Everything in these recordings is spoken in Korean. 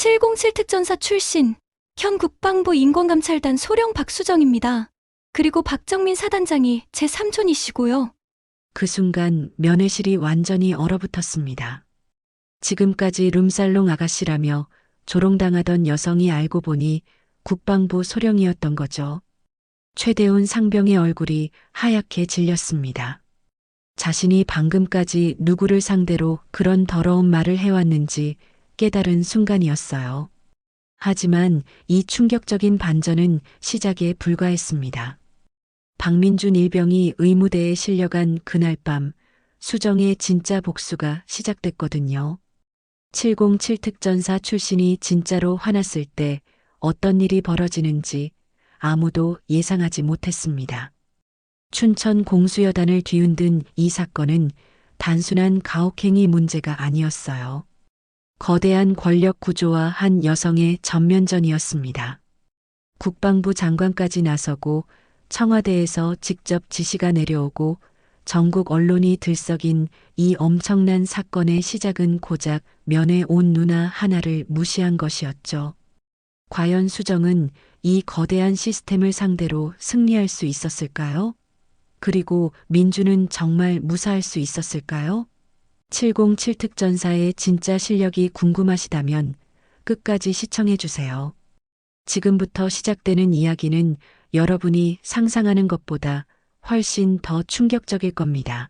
707 특전사 출신, 현 국방부 인권감찰단 소령 박수정입니다. 그리고 박정민 사단장이 제 삼촌이시고요. 그 순간 면회실이 완전히 얼어붙었습니다. 지금까지 룸살롱 아가씨라며 조롱당하던 여성이 알고 보니 국방부 소령이었던 거죠. 최대훈 상병의 얼굴이 하얗게 질렸습니다. 자신이 방금까지 누구를 상대로 그런 더러운 말을 해왔는지 깨달은 순간이었어요. 하지만 이 충격적인 반전은 시작에 불과했습니다. 박민준 일병이 의무대에 실려간 그날 밤 수정의 진짜 복수가 시작됐거든요. 707 특전사 출신이 진짜로 화났을 때 어떤 일이 벌어지는지 아무도 예상하지 못했습니다. 춘천 공수여단을 뒤흔든 이 사건은 단순한 가혹행위 문제가 아니었어요. 거대한 권력 구조와 한 여성의 전면전이었습니다. 국방부 장관까지 나서고 청와대에서 직접 지시가 내려오고 전국 언론이 들썩인 이 엄청난 사건의 시작은 고작 면회 온 누나 하나를 무시한 것이었죠. 과연 수정은 이 거대한 시스템을 상대로 승리할 수 있었을까요? 그리고 민주는 정말 무사할 수 있었을까요? 707 특전사의 진짜 실력이 궁금하시다면 끝까지 시청해 주세요. 지금부터 시작되는 이야기는 여러분이 상상하는 것보다 훨씬 더 충격적일 겁니다.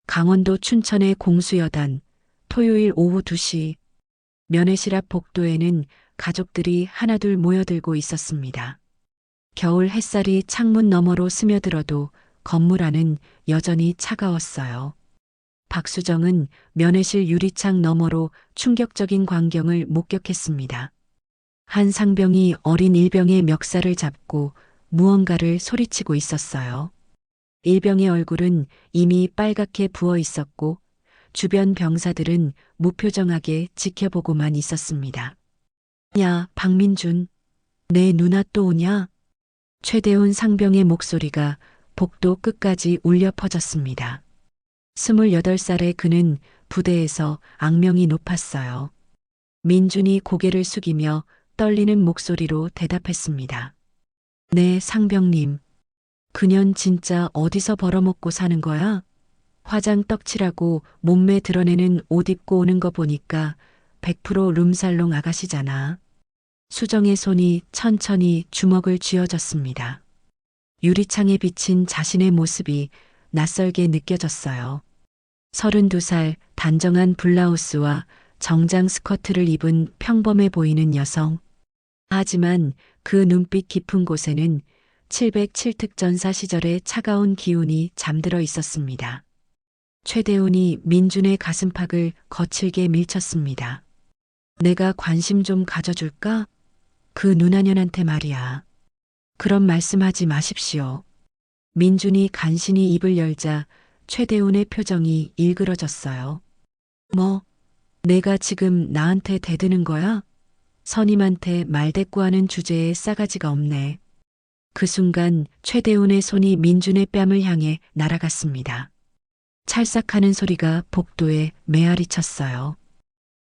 강원도 춘천의 공수여단, 토요일 오후 2시, 면회실 앞 복도에는 가족들이 하나둘 모여들고 있었습니다. 겨울 햇살이 창문 너머로 스며들어도 건물 안은 여전히 차가웠어요. 박수정은 면회실 유리창 너머로 충격적인 광경을 목격했습니다. 한 상병이 어린 일병의 멱살을 잡고 무언가를 소리치고 있었어요. 일병의 얼굴은 이미 빨갛게 부어 있었고 주변 병사들은 무표정하게 지켜보고만 있었습니다. 야, 박민준, 내 누나 또 오냐? 최대훈 상병의 목소리가 복도 끝까지 울려 퍼졌습니다. 28살의 그는 부대에서 악명이 높았어요. 민준이 고개를 숙이며 떨리는 목소리로 대답했습니다. 네, 상병님. 그년 진짜 어디서 벌어먹고 사는 거야? 화장 떡칠하고 몸매 드러내는 옷 입고 오는 거 보니까 100% 룸살롱 아가씨잖아. 수정의 손이 천천히 주먹을 쥐어졌습니다. 유리창에 비친 자신의 모습이 낯설게 느껴졌어요. 32살 단정한 블라우스와 정장 스커트를 입은 평범해 보이는 여성. 하지만 그 눈빛 깊은 곳에는 707 특전사 시절의 차가운 기운이 잠들어 있었습니다. 최대훈이 민준의 가슴팍을 거칠게 밀쳤습니다. 내가 관심 좀 가져줄까? 그 누나년한테 말이야. 그런 말씀하지 마십시오. 민준이 간신히 입을 열자 최대훈의 표정이 일그러졌어요. 뭐, 내가 지금 나한테 대드는 거야? 선임한테 말대꾸하는 주제에 싸가지가 없네. 그 순간 최대훈의 손이 민준의 뺨을 향해 날아갔습니다. 찰싹하는 소리가 복도에 메아리 쳤어요.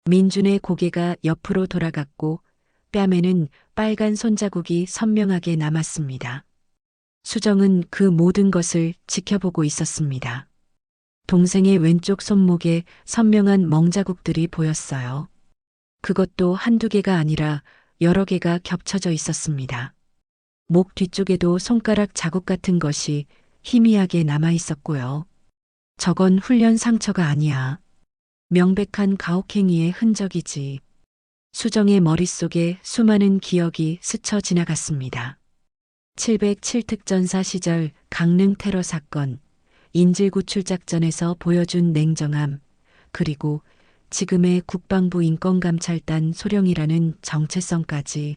민준의 고개가 옆으로 돌아갔고 뺨에는 빨간 손자국이 선명하게 남았습니다. 수정은 그 모든 것을 지켜보고 있었습니다. 동생의 왼쪽 손목에 선명한 멍자국들이 보였어요. 그것도 한두 개가 아니라 여러 개가 겹쳐져 있었습니다. 목 뒤쪽에도 손가락 자국 같은 것이 희미하게 남아 있었고요. 저건 훈련 상처가 아니야. 명백한 가혹행위의 흔적이지. 수정의 머릿속에 수많은 기억이 스쳐 지나갔습니다. 707 특전사 시절 강릉 테러 사건, 인질구출 작전에서 보여준 냉정함, 그리고 지금의 국방부 인권감찰단 소령이라는 정체성까지.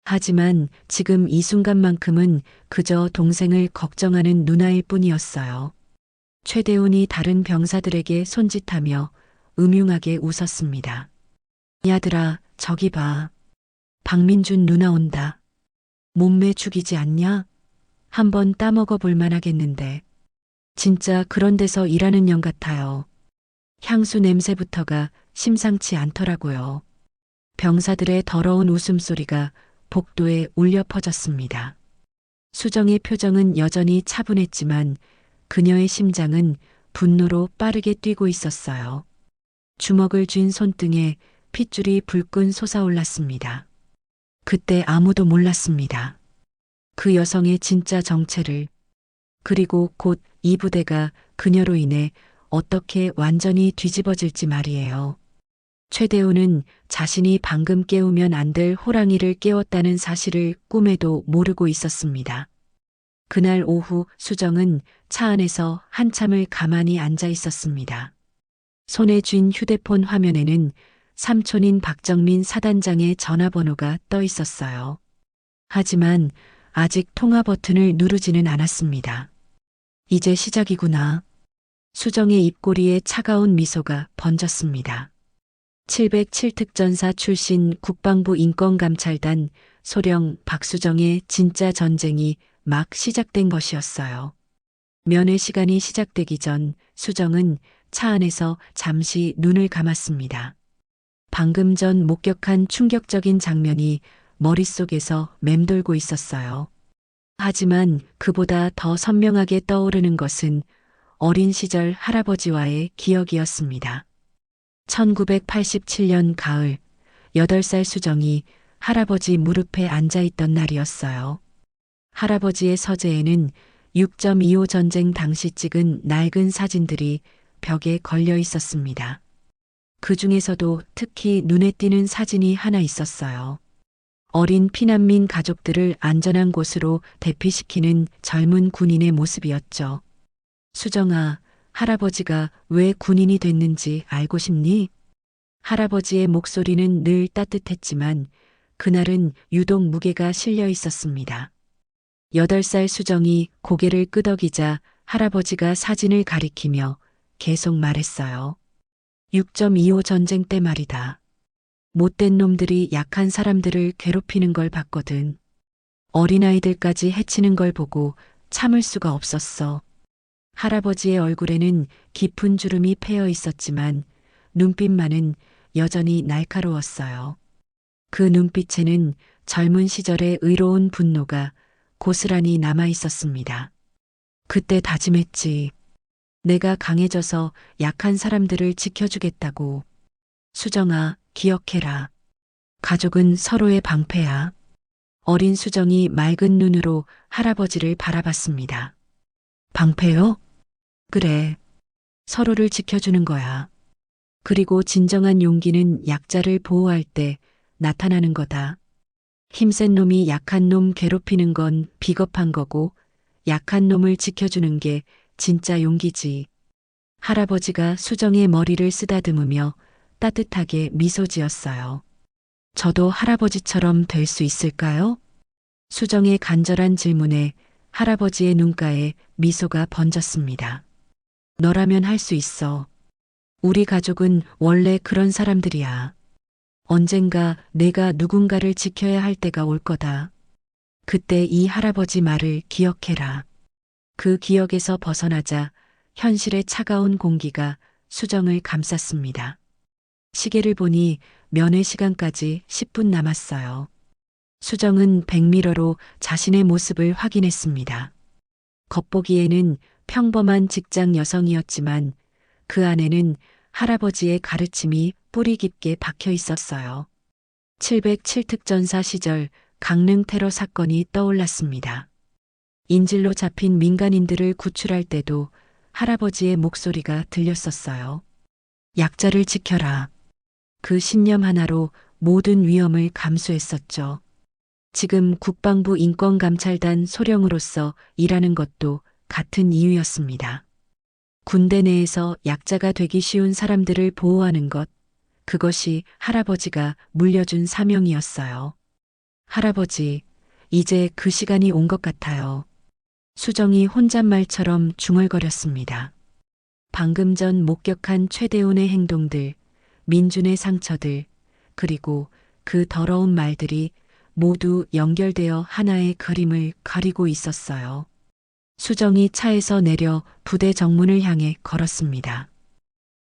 하지만 지금 이 순간만큼은 그저 동생을 걱정하는 누나일 뿐이었어요. 최대훈이 다른 병사들에게 손짓하며 음흉하게 웃었습니다. 야들아, 저기 봐. 박민준 누나 온다. 몸매 죽이지 않냐? 한번 따먹어 볼 만하겠는데. 진짜 그런 데서 일하는 년 같아요. 향수 냄새부터가 심상치 않더라고요. 병사들의 더러운 웃음소리가 복도에 울려 퍼졌습니다. 수정의 표정은 여전히 차분했지만 그녀의 심장은 분노로 빠르게 뛰고 있었어요. 주먹을 쥔 손등에 핏줄이 불끈 솟아올랐습니다. 그때 아무도 몰랐습니다. 그 여성의 진짜 정체를. 그리고 곧 이 부대가 그녀로 인해 어떻게 완전히 뒤집어질지 말이에요. 최대호는 자신이 방금 깨우면 안 될 호랑이를 깨웠다는 사실을 꿈에도 모르고 있었습니다. 그날 오후 수정은 차 안에서 한참을 가만히 앉아 있었습니다. 손에 쥔 휴대폰 화면에는 삼촌인 박정민 사단장의 전화번호가 떠 있었어요. 하지만 아직 통화 버튼을 누르지는 않았습니다. 이제 시작이구나. 수정의 입꼬리에 차가운 미소가 번졌습니다. 707특전사 출신 국방부 인권감찰단 소령 박수정의 진짜 전쟁이 막 시작된 것이었어요. 면회 시간이 시작되기 전 수정은 차 안에서 잠시 눈을 감았습니다. 방금 전 목격한 충격적인 장면이 머릿속에서 맴돌고 있었어요. 하지만 그보다 더 선명하게 떠오르는 것은 어린 시절 할아버지와의 기억이었습니다. 1987년 가을, 8살 수정이 할아버지 무릎에 앉아 있던 날이었어요. 할아버지의 서재에는 6.25 전쟁 당시 찍은 낡은 사진들이 벽에 걸려 있었습니다. 그 중에서도 특히 눈에 띄는 사진이 하나 있었어요. 어린 피난민 가족들을 안전한 곳으로 대피시키는 젊은 군인의 모습이었죠. 수정아, 할아버지가 왜 군인이 됐는지 알고 싶니? 할아버지의 목소리는 늘 따뜻했지만 그날은 유독 무게가 실려 있었습니다. 8살 수정이 고개를 끄덕이자 할아버지가 사진을 가리키며 계속 말했어요. 6.25 전쟁 때 말이다. 못된 놈들이 약한 사람들을 괴롭히는 걸 봤거든. 어린아이들까지 해치는 걸 보고 참을 수가 없었어. 할아버지의 얼굴에는 깊은 주름이 패여 있었지만 눈빛만은 여전히 날카로웠어요. 그 눈빛에는 젊은 시절의 의로운 분노가 고스란히 남아 있었습니다. 그때 다짐했지. 내가 강해져서 약한 사람들을 지켜주겠다고. 수정아, 기억해라. 가족은 서로의 방패야. 어린 수정이 맑은 눈으로 할아버지를 바라봤습니다. 방패요? 그래. 서로를 지켜주는 거야. 그리고 진정한 용기는 약자를 보호할 때 나타나는 거다. 힘센 놈이 약한 놈 괴롭히는 건 비겁한 거고 약한 놈을 지켜주는 게 진짜 용기지. 할아버지가 수정의 머리를 쓰다듬으며 따뜻하게 미소 지었어요. 저도 할아버지처럼 될 수 있을까요? 수정의 간절한 질문에 할아버지의 눈가에 미소가 번졌습니다. 너라면 할 수 있어. 우리 가족은 원래 그런 사람들이야. 언젠가 내가 누군가를 지켜야 할 때가 올 거다. 그때 이 할아버지 말을 기억해라. 그 기억에서 벗어나자 현실의 차가운 공기가 수정을 감쌌습니다. 시계를 보니 면회 시간까지 10분 남았어요. 수정은 백미러로 자신의 모습을 확인했습니다. 겉보기에는 평범한 직장 여성이었지만 그 안에는 할아버지의 가르침이 뿌리 깊게 박혀 있었어요. 707특전사 시절 강릉 테러 사건이 떠올랐습니다. 인질로 잡힌 민간인들을 구출할 때도 할아버지의 목소리가 들렸었어요. 약자를 지켜라. 그 신념 하나로 모든 위험을 감수했었죠. 지금 국방부 인권감찰단 소령으로서 일하는 것도 같은 이유였습니다. 군대 내에서 약자가 되기 쉬운 사람들을 보호하는 것, 그것이 할아버지가 물려준 사명이었어요. 할아버지, 이제 그 시간이 온 것 같아요. 수정이 혼잣말처럼 중얼거렸습니다. 방금 전 목격한 최대훈의 행동들, 민준의 상처들, 그리고 그 더러운 말들이 모두 연결되어 하나의 그림을 그리고 있었어요. 수정이 차에서 내려 부대 정문을 향해 걸었습니다.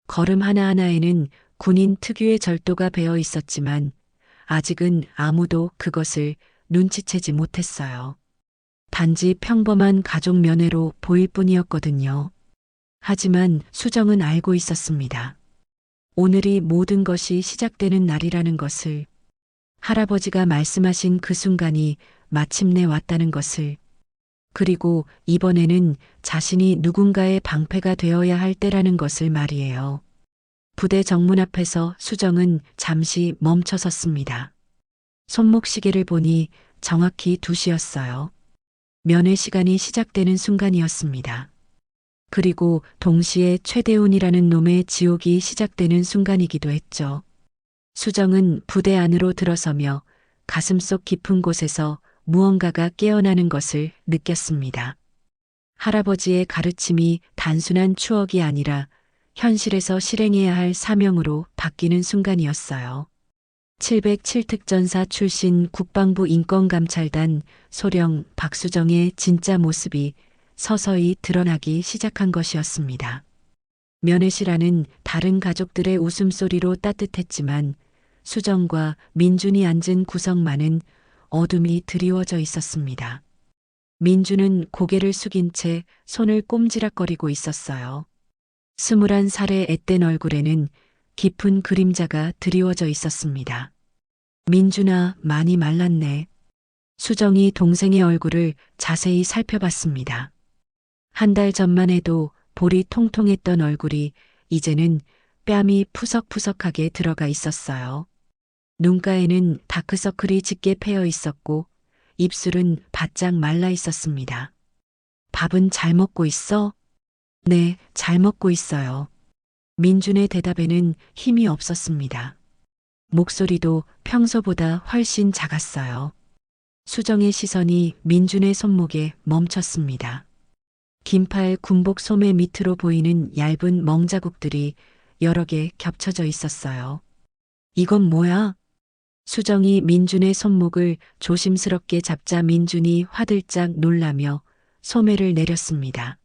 걸음 하나하나에는 군인 특유의 절도가 배어 있었지만 아직은 아무도 그것을 눈치채지 못했어요. 단지 평범한 가족 면회로 보일 뿐이었거든요. 하지만 수정은 알고 있었습니다. 오늘이 모든 것이 시작되는 날이라는 것을, 할아버지가 말씀하신 그 순간이 마침내 왔다는 것을, 그리고 이번에는 자신이 누군가의 방패가 되어야 할 때라는 것을 말이에요. 부대 정문 앞에서 수정은 잠시 멈춰 섰습니다. 손목시계를 보니 정확히 2시였어요. 면회 시간이 시작되는 순간이었습니다. 그리고 동시에 최대훈이라는 놈의 지옥이 시작되는 순간이기도 했죠. 수정은 부대 안으로 들어서며 가슴속 깊은 곳에서 무언가가 깨어나는 것을 느꼈습니다. 할아버지의 가르침이 단순한 추억이 아니라 현실에서 실행해야 할 사명으로 바뀌는 순간이었어요. 707특전사 출신 국방부 인권감찰단 소령 박수정의 진짜 모습이 서서히 드러나기 시작한 것이었습니다. 면회실안은 다른 가족들의 웃음소리로 따뜻했지만 수정과 민준이 앉은 구석만은 어둠이 드리워져 있었습니다. 민준은 고개를 숙인 채 손을 꼼지락거리고 있었어요. 21살의 앳된 얼굴에는 깊은 그림자가 드리워져 있었습니다. 민준아, 많이 말랐네. 수정이 동생의 얼굴을 자세히 살펴봤습니다. 한 달 전만 해도 볼이 통통했던 얼굴이 이제는 뺨이 푸석푸석하게 들어가 있었어요. 눈가에는 다크서클이 짙게 패여 있었고 입술은 바짝 말라 있었습니다. 밥은 잘 먹고 있어? 네, 잘 먹고 있어요. 민준의 대답에는 힘이 없었습니다. 목소리도 평소보다 훨씬 작았어요. 수정의 시선이 민준의 손목에 멈췄습니다. 긴팔 군복 소매 밑으로 보이는 얇은 멍자국들이 여러 개 겹쳐져 있었어요. 이건 뭐야? 수정이 민준의 손목을 조심스럽게 잡자 민준이 화들짝 놀라며 소매를 내렸습니다.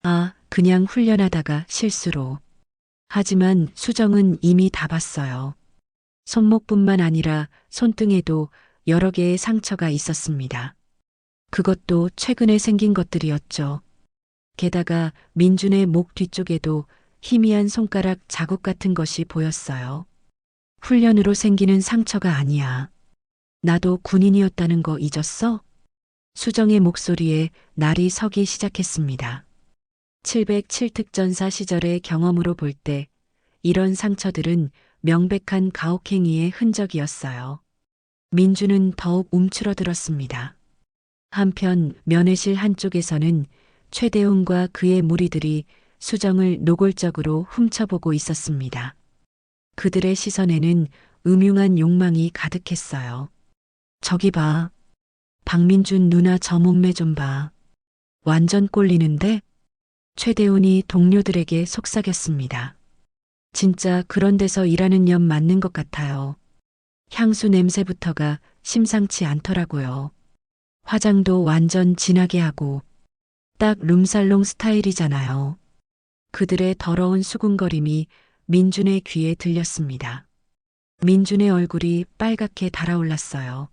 아, 그냥 훈련하다가 실수로. 하지만 수정은 이미 다 봤어요. 손목뿐만 아니라 손등에도 여러 개의 상처가 있었습니다. 그것도 최근에 생긴 것들이었죠. 게다가 민준의 목 뒤쪽에도 희미한 손가락 자국 같은 것이 보였어요. 훈련으로 생기는 상처가 아니야. 나도 군인이었다는 거 잊었어? 수정의 목소리에 날이 서기 시작했습니다. 707특전사 시절의 경험으로 볼 때 이런 상처들은 명백한 가혹행위의 흔적이었어요. 민준은 더욱 움츠러들었습니다. 한편 면회실 한쪽에서는 최대훈과 그의 무리들이 수정을 노골적으로 훔쳐보고 있었습니다. 그들의 시선에는 음흉한 욕망이 가득했어요. 저기 봐. 박민준 누나 저 몸매 좀 봐. 완전 꼴리는데? 최대훈이 동료들에게 속삭였습니다. 진짜 그런 데서 일하는 년 맞는 것 같아요. 향수 냄새부터가 심상치 않더라고요. 화장도 완전 진하게 하고 딱 룸살롱 스타일이잖아요. 그들의 더러운 수군거림이 민준의 귀에 들렸습니다. 민준의 얼굴이 빨갛게 달아올랐어요.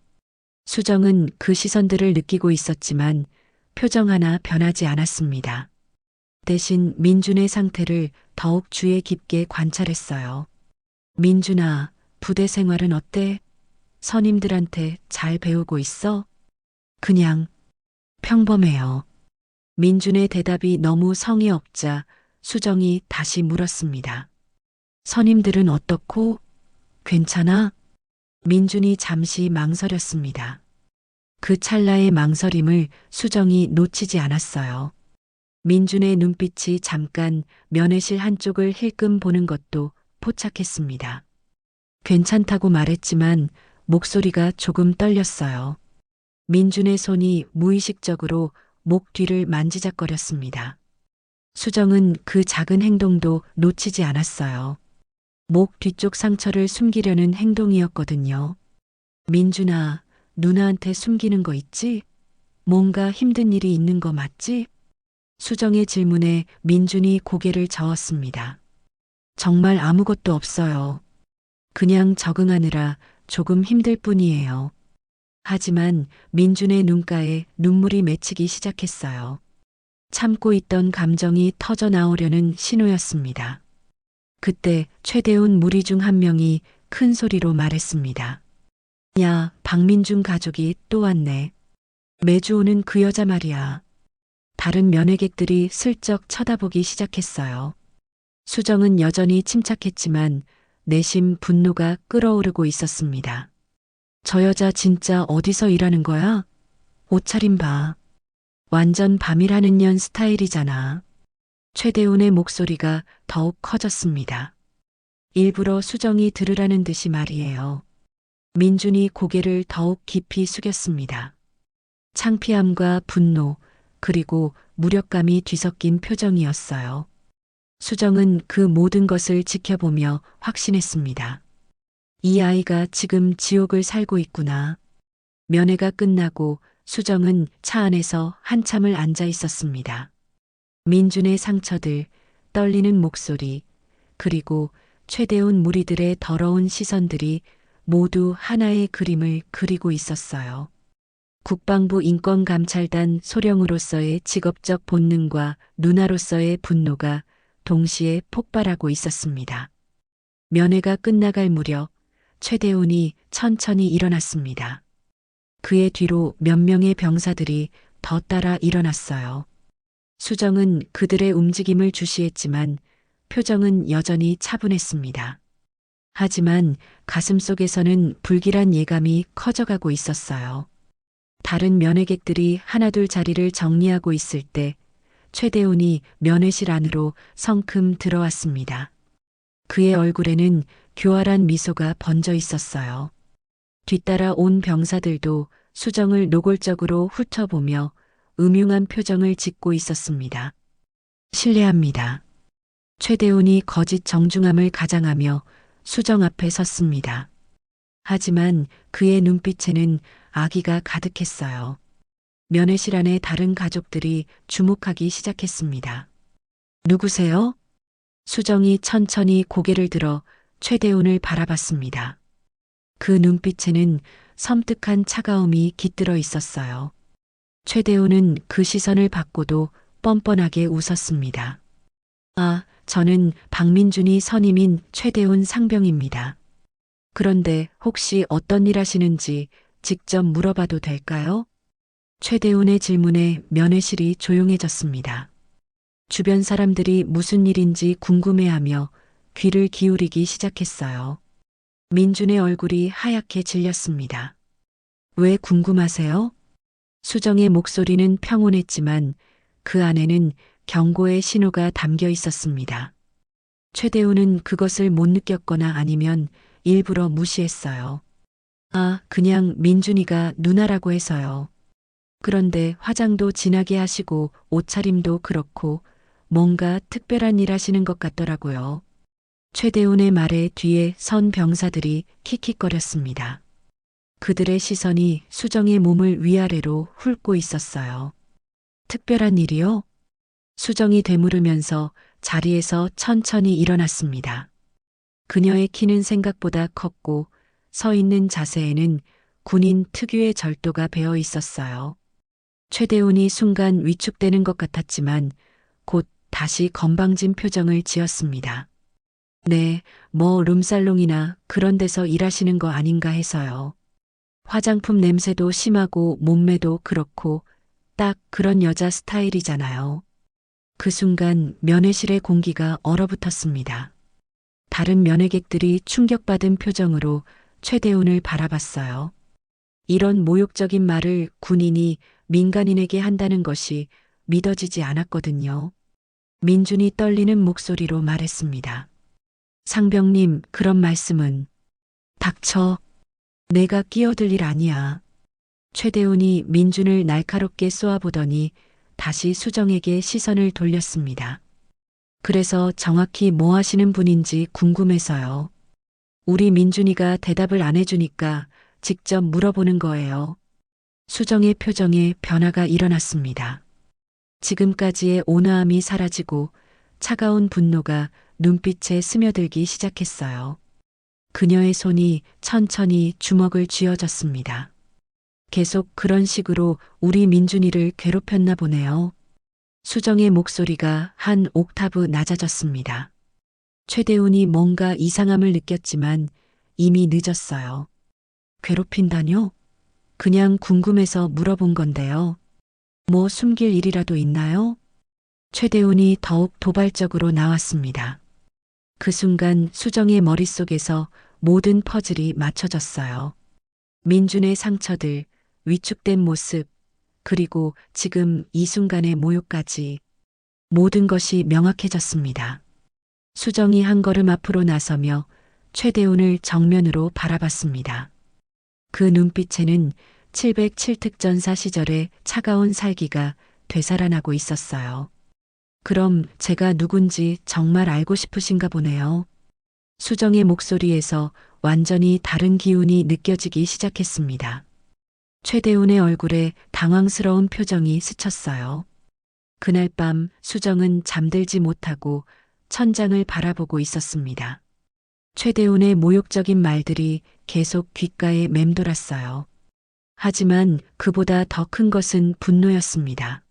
수정은 그 시선들을 느끼고 있었지만 표정 하나 변하지 않았습니다. 대신 민준의 상태를 더욱 주의 깊게 관찰했어요. 민준아, 부대 생활은 어때? 선임들한테 잘 배우고 있어? 그냥 평범해요. 민준의 대답이 너무 성의 없자 수정이 다시 물었습니다. 선임들은 어떻고? 괜찮아? 민준이 잠시 망설였습니다. 그 찰나의 망설임을 수정이 놓치지 않았어요. 민준의 눈빛이 잠깐 면회실 한쪽을 힐끔 보는 것도 포착했습니다. 괜찮다고 말했지만 목소리가 조금 떨렸어요. 민준의 손이 무의식적으로 목 뒤를 만지작거렸습니다. 수정은 그 작은 행동도 놓치지 않았어요. 목 뒤쪽 상처를 숨기려는 행동이었거든요. 민준아, 누나한테 숨기는 거 있지? 뭔가 힘든 일이 있는 거 맞지? 수정의 질문에 민준이 고개를 저었습니다. 정말 아무것도 없어요. 그냥 적응하느라 조금 힘들 뿐이에요. 하지만 민준의 눈가에 눈물이 맺히기 시작했어요. 참고 있던 감정이 터져 나오려는 신호였습니다. 그때 최대훈 무리 중 한 명이 큰 소리로 말했습니다. 야, 박민준 가족이 또 왔네. 매주 오는 그 여자 말이야. 다른 면회객들이 슬쩍 쳐다보기 시작했어요. 수정은 여전히 침착했지만 내심 분노가 끓어오르고 있었습니다. 저 여자 진짜 어디서 일하는 거야? 옷차림 봐. 완전 밤일하는 년 스타일이잖아. 최대훈의 목소리가 더욱 커졌습니다. 일부러 수정이 들으라는 듯이 말이에요. 민준이 고개를 더욱 깊이 숙였습니다. 창피함과 분노, 그리고 무력감이 뒤섞인 표정이었어요. 수정은 그 모든 것을 지켜보며 확신했습니다. 이 아이가 지금 지옥을 살고 있구나. 면회가 끝나고 수정은 차 안에서 한참을 앉아 있었습니다. 민준의 상처들, 떨리는 목소리, 그리고 최대훈 무리들의 더러운 시선들이 모두 하나의 그림을 그리고 있었어요. 국방부 인권감찰단 소령으로서의 직업적 본능과 누나로서의 분노가 동시에 폭발하고 있었습니다. 면회가 끝나갈 무렵 최대훈이 천천히 일어났습니다. 그의 뒤로 몇 명의 병사들이 더 따라 일어났어요. 수정은 그들의 움직임을 주시했지만 표정은 여전히 차분했습니다. 하지만 가슴속에서는 불길한 예감이 커져가고 있었어요. 다른 면회객들이 하나둘 자리를 정리하고 있을 때 최대훈이 면회실 안으로 성큼 들어왔습니다. 그의 얼굴에는 교활한 미소가 번져 있었어요. 뒤따라 온 병사들도 수정을 노골적으로 훑어보며 음흉한 표정을 짓고 있었습니다. 실례합니다. 최대훈이 거짓 정중함을 가장하며 수정 앞에 섰습니다. 하지만 그의 눈빛에는 악의가 가득했어요. 면회실 안에 다른 가족들이 주목하기 시작했습니다. 누구세요? 수정이 천천히 고개를 들어 최대훈을 바라봤습니다. 그 눈빛에는 섬뜩한 차가움이 깃들어 있었어요. 최대훈은 그 시선을 받고도 뻔뻔하게 웃었습니다. 아, 저는 박민준이 선임인 최대훈 상병입니다. 그런데 혹시 어떤 일 하시는지 직접 물어봐도 될까요? 최대훈의 질문에 면회실이 조용해졌습니다. 주변 사람들이 무슨 일인지 궁금해하며 귀를 기울이기 시작했어요. 민준의 얼굴이 하얗게 질렸습니다. 왜 궁금하세요? 수정의 목소리는 평온했지만 그 안에는 경고의 신호가 담겨 있었습니다. 최대훈은 그것을 못 느꼈거나 아니면 일부러 무시했어요. 아, 그냥 민준이가 누나라고 해서요. 그런데 화장도 진하게 하시고 옷차림도 그렇고 뭔가 특별한 일 하시는 것 같더라고요. 최대훈의 말에 뒤에 선 병사들이 킥킥거렸습니다. 그들의 시선이 수정의 몸을 위아래로 훑고 있었어요. 특별한 일이요? 수정이 되물으면서 자리에서 천천히 일어났습니다. 그녀의 키는 생각보다 컸고 서 있는 자세에는 군인 특유의 절도가 배어 있었어요. 최대훈이 순간 위축되는 것 같았지만 곧 다시 건방진 표정을 지었습니다. 네, 뭐 룸살롱이나 그런 데서 일하시는 거 아닌가 해서요. 화장품 냄새도 심하고 몸매도 그렇고 딱 그런 여자 스타일이잖아요. 그 순간 면회실의 공기가 얼어붙었습니다. 다른 면회객들이 충격받은 표정으로 최대훈을 바라봤어요. 이런 모욕적인 말을 군인이 민간인에게 한다는 것이 믿어지지 않았거든요. 민준이 떨리는 목소리로 말했습니다. 상병님, 그런 말씀은. 닥쳐. 내가 끼어들 일 아니야. 최대훈이 민준을 날카롭게 쏘아보더니 다시 수정에게 시선을 돌렸습니다. 그래서 정확히 뭐 하시는 분인지 궁금해서요. 우리 민준이가 대답을 안 해주니까 직접 물어보는 거예요. 수정의 표정에 변화가 일어났습니다. 지금까지의 온화함이 사라지고 차가운 분노가 눈빛에 스며들기 시작했어요. 그녀의 손이 천천히 주먹을 쥐어졌습니다. 계속 그런 식으로 우리 민준이를 괴롭혔나 보네요. 수정의 목소리가 한 옥타브 낮아졌습니다. 최대훈이 뭔가 이상함을 느꼈지만 이미 늦었어요. 괴롭힌다뇨? 그냥 궁금해서 물어본 건데요. 뭐 숨길 일이라도 있나요? 최대훈이 더욱 도발적으로 나왔습니다. 그 순간 수정의 머릿속에서 모든 퍼즐이 맞춰졌어요. 민준의 상처들, 위축된 모습, 그리고 지금 이 순간의 모욕까지 모든 것이 명확해졌습니다. 수정이 한 걸음 앞으로 나서며 최대훈을 정면으로 바라봤습니다. 그 눈빛에는 707특전사 시절의 차가운 살기가 되살아나고 있었어요. 그럼 제가 누군지 정말 알고 싶으신가 보네요. 수정의 목소리에서 완전히 다른 기운이 느껴지기 시작했습니다. 최대훈의 얼굴에 당황스러운 표정이 스쳤어요. 그날 밤 수정은 잠들지 못하고 천장을 바라보고 있었습니다. 최대훈의 모욕적인 말들이 계속 귓가에 맴돌았어요. 하지만 그보다 더 큰 것은 분노였습니다.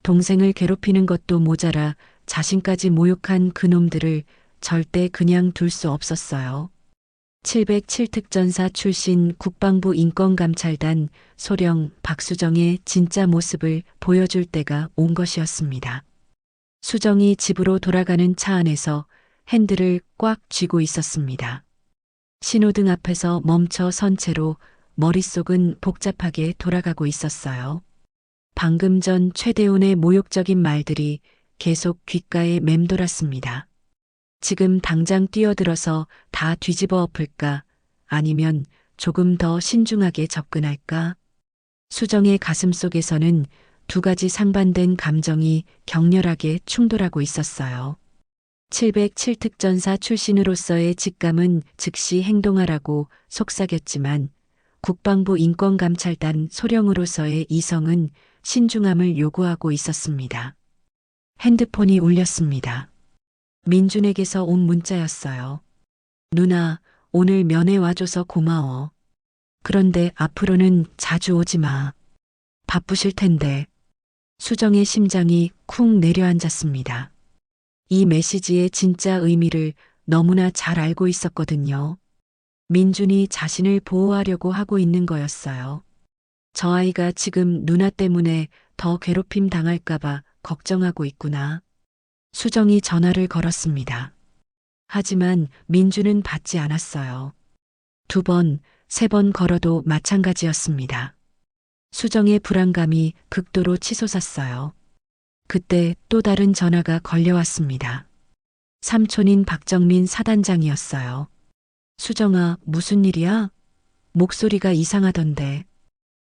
동생을 괴롭히는 것도 모자라 자신까지 모욕한 그놈들을 절대 그냥 둘 수 없었어요. 707특전사 출신 국방부 인권감찰단 소령 박수정의 진짜 모습을 보여줄 때가 온 것이었습니다. 수정이 집으로 돌아가는 차 안에서 핸들을 꽉 쥐고 있었습니다. 신호등 앞에서 멈춰 선 채로 머릿속은 복잡하게 돌아가고 있었어요. 방금 전 최대훈의 모욕적인 말들이 계속 귓가에 맴돌았습니다. 지금 당장 뛰어들어서 다 뒤집어 엎을까? 아니면 조금 더 신중하게 접근할까? 수정의 가슴 속에서는 두 가지 상반된 감정이 격렬하게 충돌하고 있었어요. 707특전사 출신으로서의 직감은 즉시 행동하라고 속삭였지만 국방부 인권감찰단 소령으로서의 이성은 신중함을 요구하고 있었습니다. 핸드폰이 울렸습니다. 민준에게서 온 문자였어요. 누나, 오늘 면회 와줘서 고마워. 그런데 앞으로는 자주 오지 마. 바쁘실 텐데. 수정의 심장이 쿵 내려앉았습니다. 이 메시지의 진짜 의미를 너무나 잘 알고 있었거든요. 민준이 자신을 보호하려고 하고 있는 거였어요. 저 아이가 지금 누나 때문에 더 괴롭힘 당할까봐 걱정하고 있구나. 수정이 전화를 걸었습니다. 하지만 민준은 받지 않았어요. 2번, 3번 걸어도 마찬가지였습니다. 수정의 불안감이 극도로 치솟았어요. 그때 또 다른 전화가 걸려왔습니다. 삼촌인 박정민 사단장이었어요. 수정아, 무슨 일이야? 목소리가 이상하던데.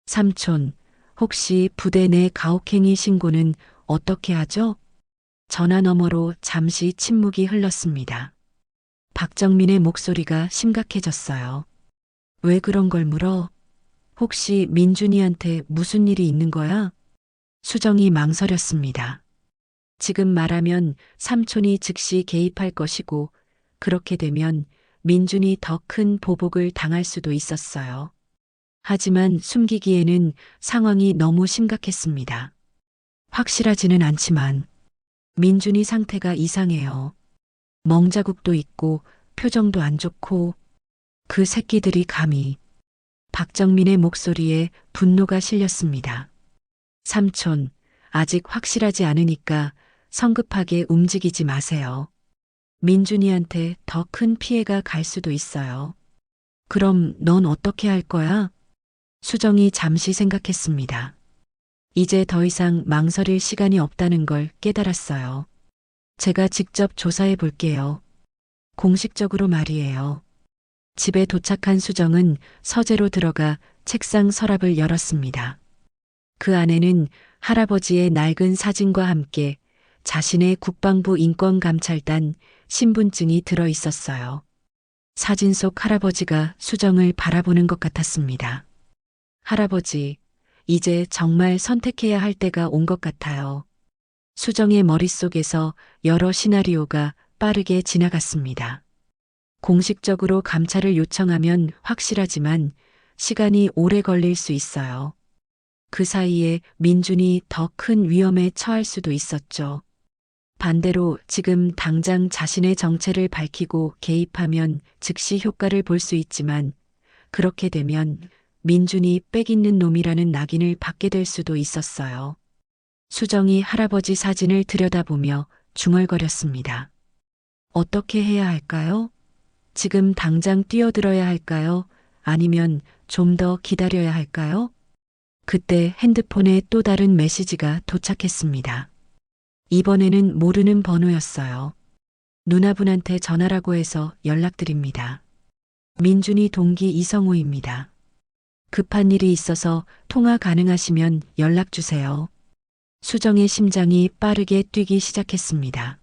삼촌, 혹시 부대 내 가혹행위 신고는 어떻게 하죠? 전화 너머로 잠시 침묵이 흘렀습니다. 박정민의 목소리가 심각해졌어요. 왜 그런 걸 물어? 혹시 민준이한테 무슨 일이 있는 거야? 수정이 망설였습니다. 지금 말하면 삼촌이 즉시 개입할 것이고 그렇게 되면 민준이 더 큰 보복을 당할 수도 있었어요. 하지만 숨기기에는 상황이 너무 심각했습니다. 확실하지는 않지만 민준이 상태가 이상해요. 멍자국도 있고 표정도 안 좋고 그 새끼들이 감히. 박정민의 목소리에 분노가 실렸습니다. 삼촌, 아직 확실하지 않으니까 성급하게 움직이지 마세요. 민준이한테 더 큰 피해가 갈 수도 있어요. 그럼 넌 어떻게 할 거야? 수정이 잠시 생각했습니다. 이제 더 이상 망설일 시간이 없다는 걸 깨달았어요. 제가 직접 조사해 볼게요. 공식적으로 말이에요. 집에 도착한 수정은 서재로 들어가 책상 서랍을 열었습니다. 그 안에는 할아버지의 낡은 사진과 함께 자신의 국방부 인권감찰단 신분증이 들어 있었어요. 사진 속 할아버지가 수정을 바라보는 것 같았습니다. 할아버지, 이제 정말 선택해야 할 때가 온 것 같아요. 수정의 머릿속에서 여러 시나리오가 빠르게 지나갔습니다. 공식적으로 감찰을 요청하면 확실하지만 시간이 오래 걸릴 수 있어요. 그 사이에 민준이 더 큰 위험에 처할 수도 있었죠. 반대로 지금 당장 자신의 정체를 밝히고 개입하면 즉시 효과를 볼 수 있지만 그렇게 되면 민준이 빽 있는 놈이라는 낙인을 받게 될 수도 있었어요. 수정이 할아버지 사진을 들여다보며 중얼거렸습니다. 어떻게 해야 할까요? 지금 당장 뛰어들어야 할까요? 아니면 좀 더 기다려야 할까요? 그때 핸드폰에 또 다른 메시지가 도착했습니다. 이번에는 모르는 번호였어요. 누나분한테 전화라고 해서 연락드립니다. 민준이 동기 이성우입니다. 급한 일이 있어서 통화 가능하시면 연락 주세요. 수정의 심장이 빠르게 뛰기 시작했습니다.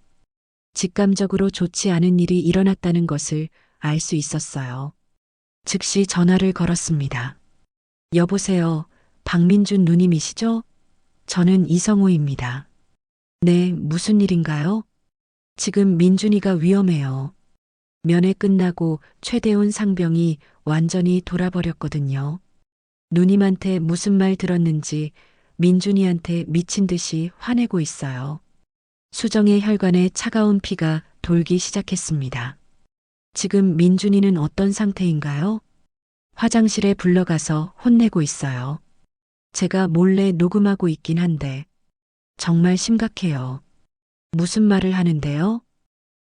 직감적으로 좋지 않은 일이 일어났다는 것을 알 수 있었어요. 즉시 전화를 걸었습니다. 여보세요, 박민준 누님이시죠? 저는 이성우입니다. 네, 무슨 일인가요? 지금 민준이가 위험해요. 면회 끝나고 최대훈 상병이 완전히 돌아버렸거든요. 누님한테 무슨 말 들었는지 민준이한테 미친 듯이 화내고 있어요. 수정의 혈관에 차가운 피가 돌기 시작했습니다. 지금 민준이는 어떤 상태인가요? 화장실에 불러가서 혼내고 있어요. 제가 몰래 녹음하고 있긴 한데 정말 심각해요. 무슨 말을 하는데요?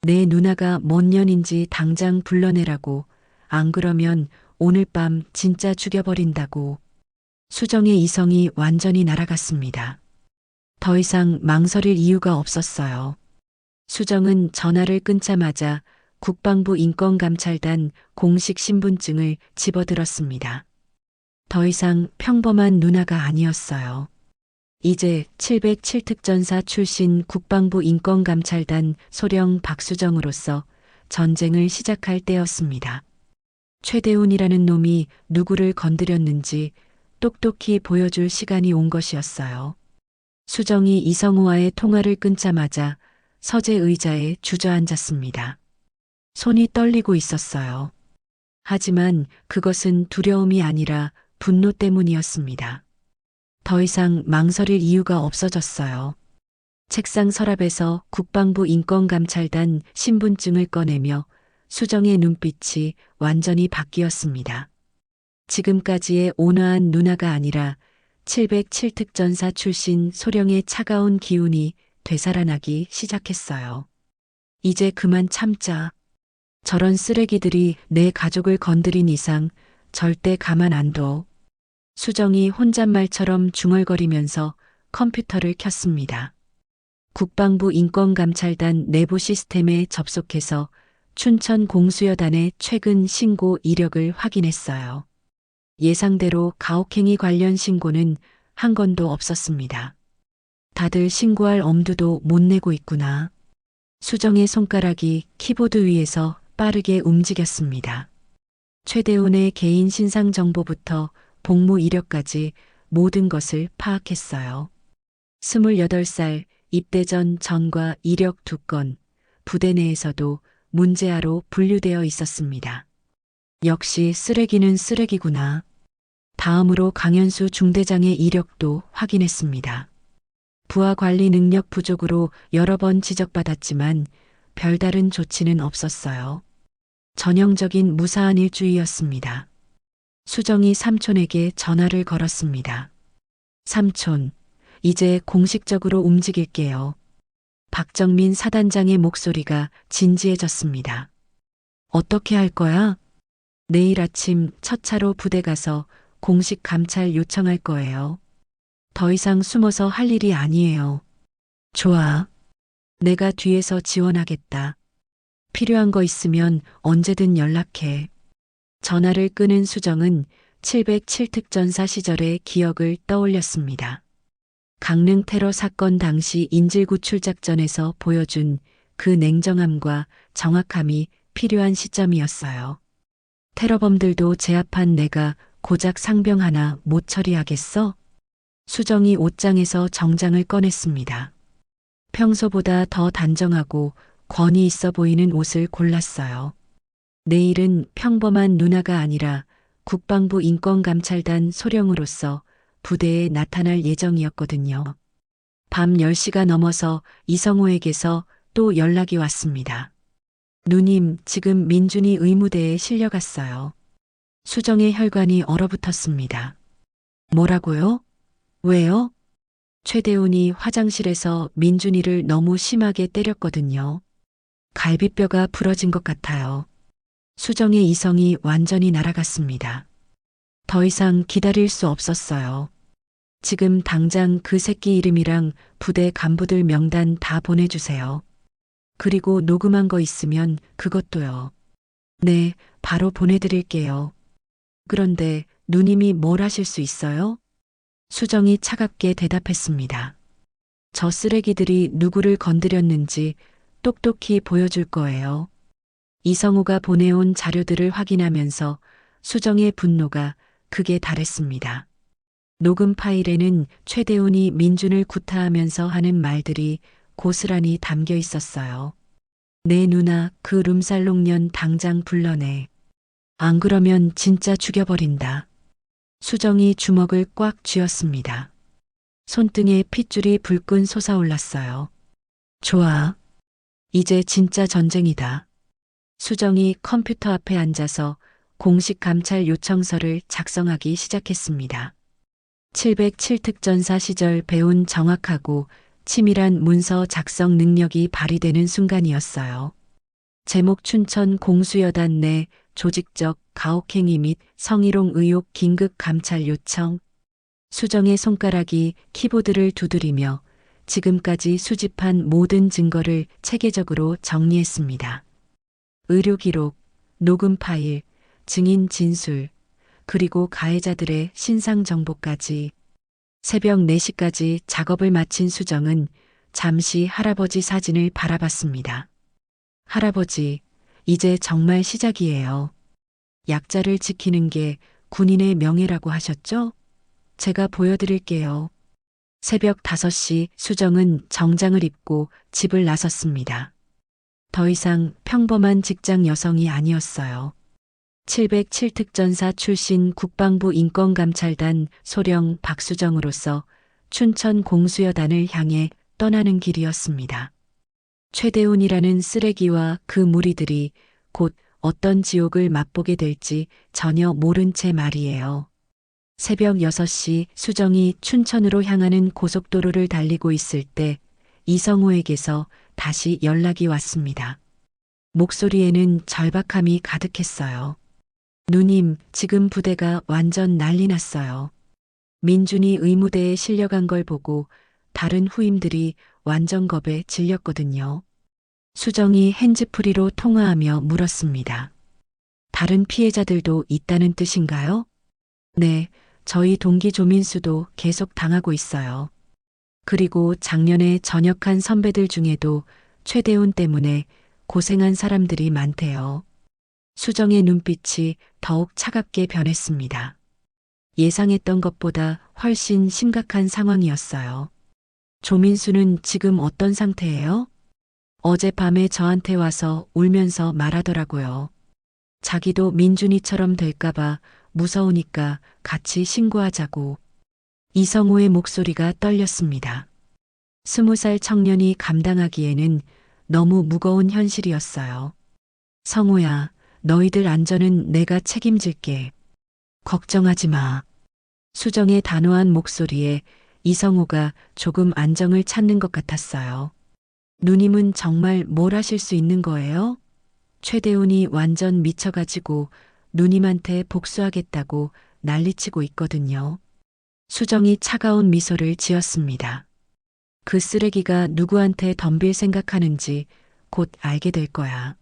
내 누나가 뭔 년인지 당장 불러내라고, 안 그러면 오늘 밤 진짜 죽여버린다고. 수정의 이성이 완전히 날아갔습니다. 더 이상 망설일 이유가 없었어요. 수정은 전화를 끊자마자 국방부 인권감찰단 공식 신분증을 집어들었습니다. 더 이상 평범한 누나가 아니었어요. 이제 707특전사 출신 국방부 인권감찰단 소령 박수정으로서 전쟁을 시작할 때였습니다. 최대훈이라는 놈이 누구를 건드렸는지 똑똑히 보여줄 시간이 온 것이었어요. 수정이 이성우와의 통화를 끊자마자 서재 의자에 주저앉았습니다. 손이 떨리고 있었어요. 하지만 그것은 두려움이 아니라 분노 때문이었습니다. 더 이상 망설일 이유가 없어졌어요. 책상 서랍에서 국방부 인권감찰단 신분증을 꺼내며 수정의 눈빛이 완전히 바뀌었습니다. 지금까지의 온화한 누나가 아니라 707특전사 출신 소령의 차가운 기운이 되살아나기 시작했어요. 이제 그만 참자. 저런 쓰레기들이 내 가족을 건드린 이상 절대 가만 안 둬. 수정이 혼잣말처럼 중얼거리면서 컴퓨터를 켰습니다. 국방부 인권감찰단 내부 시스템에 접속해서 춘천 공수여단의 최근 신고 이력을 확인했어요. 예상대로 가혹행위 관련 신고는 한 건도 없었습니다. 다들 신고할 엄두도 못 내고 있구나. 수정의 손가락이 키보드 위에서 빠르게 움직였습니다. 최대훈의 개인 신상 정보부터 복무 이력까지 모든 것을 파악했어요. 28살 입대 전 전과 이력 2건, 부대 내에서도 문제아로 분류되어 있었습니다. 역시 쓰레기는 쓰레기구나. 다음으로 강현수 중대장의 이력도 확인했습니다. 부하 관리 능력 부족으로 여러 번 지적받았지만 별다른 조치는 없었어요. 전형적인 무사한 일주이였습니다. 수정이 삼촌에게 전화를 걸었습니다. 삼촌, 이제 공식적으로 움직일게요. 박정민 사단장의 목소리가 진지해졌습니다. 어떻게 할 거야? 내일 아침 첫 차로 부대 가서 공식 감찰 요청할 거예요. 더 이상 숨어서 할 일이 아니에요. 좋아. 내가 뒤에서 지원하겠다. 필요한 거 있으면 언제든 연락해. 전화를 끊은 수정은 707특전사 시절의 기억을 떠올렸습니다. 강릉 테러 사건 당시 인질구출 작전에서 보여준 그 냉정함과 정확함이 필요한 시점이었어요. 테러범들도 제압한 내가 고작 상병 하나 못 처리하겠어? 수정이 옷장에서 정장을 꺼냈습니다. 평소보다 더 단정하고 권위 있어 보이는 옷을 골랐어요. 내일은 평범한 누나가 아니라 국방부 인권감찰단 소령으로서 부대에 나타날 예정이었거든요. 밤 10시가 넘어서 이성호에게서 또 연락이 왔습니다. 누님, 지금 민준이 의무대에 실려갔어요. 수정의 혈관이 얼어붙었습니다. 뭐라고요? 왜요? 최대훈이 화장실에서 민준이를 너무 심하게 때렸거든요. 갈비뼈가 부러진 것 같아요. 수정의 이성이 완전히 날아갔습니다. 더 이상 기다릴 수 없었어요. 지금 당장 그 새끼 이름이랑 부대 간부들 명단 다 보내주세요. 그리고 녹음한 거 있으면 그것도요. 네, 바로 보내드릴게요. 그런데 누님이 뭘 하실 수 있어요? 수정이 차갑게 대답했습니다. 저 쓰레기들이 누구를 건드렸는지 똑똑히 보여줄 거예요. 이성우가 보내온 자료들을 확인하면서 수정의 분노가 극에 달했습니다. 녹음 파일에는 최대훈이 민준을 구타하면서 하는 말들이 고스란히 담겨 있었어요. 내 누나 그 룸살롱년 당장 불러내. 안 그러면 진짜 죽여버린다. 수정이 주먹을 꽉 쥐었습니다. 손등에 핏줄이 불끈 솟아올랐어요. 좋아. 이제 진짜 전쟁이다. 수정이 컴퓨터 앞에 앉아서 공식 감찰 요청서를 작성하기 시작했습니다. 707특전사 시절 배운 정확하고 치밀한 문서 작성 능력이 발휘되는 순간이었어요. 제목 춘천 공수여단 내 조직적 가혹행위 및 성희롱 의혹 긴급 감찰 요청. 수정의 손가락이 키보드를 두드리며 지금까지 수집한 모든 증거를 체계적으로 정리했습니다. 의료 기록, 녹음 파일, 증인 진술, 그리고 가해자들의 신상 정보까지. 새벽 4시까지 작업을 마친 수정은 잠시 할아버지 사진을 바라봤습니다. 할아버지, 이제 정말 시작이에요. 약자를 지키는 게 군인의 명예라고 하셨죠? 제가 보여드릴게요. 새벽 5시 수정은 정장을 입고 집을 나섰습니다. 더 이상 평범한 직장 여성이 아니었어요. 707특전사 출신 국방부 인권감찰단 소령 박수정으로서 춘천 공수여단을 향해 떠나는 길이었습니다. 최대훈이라는 쓰레기와 그 무리들이 곧 어떤 지옥을 맛보게 될지 전혀 모른 채 말이에요. 새벽 6시 수정이 춘천으로 향하는 고속도로를 달리고 있을 때 이성호에게서 다시 연락이 왔습니다. 목소리에는 절박함이 가득했어요. 누님, 지금 부대가 완전 난리 났어요. 민준이 의무대에 실려간 걸 보고 다른 후임들이 완전 겁에 질렸거든요. 수정이 핸즈프리로 통화하며 물었습니다. 다른 피해자들도 있다는 뜻인가요? 네, 저희 동기 조민수도 계속 당하고 있어요. 그리고 작년에 전역한 선배들 중에도 최대훈 때문에 고생한 사람들이 많대요. 수정의 눈빛이 더욱 차갑게 변했습니다. 예상했던 것보다 훨씬 심각한 상황이었어요. 조민수는 지금 어떤 상태예요? 어젯밤에 저한테 와서 울면서 말하더라고요. 자기도 민준이처럼 될까봐 무서우니까 같이 신고하자고. 이성호의 목소리가 떨렸습니다. 20살 청년이 감당하기에는 너무 무거운 현실이었어요. 성호야, 너희들 안전은 내가 책임질게. 걱정하지 마. 수정의 단호한 목소리에 이성호가 조금 안정을 찾는 것 같았어요. 누님은 정말 뭘 하실 수 있는 거예요? 최대훈이 완전 미쳐가지고 누님한테 복수하겠다고 난리치고 있거든요. 수정이 차가운 미소를 지었습니다. 그 쓰레기가 누구한테 덤빌 생각하는지 곧 알게 될 거야.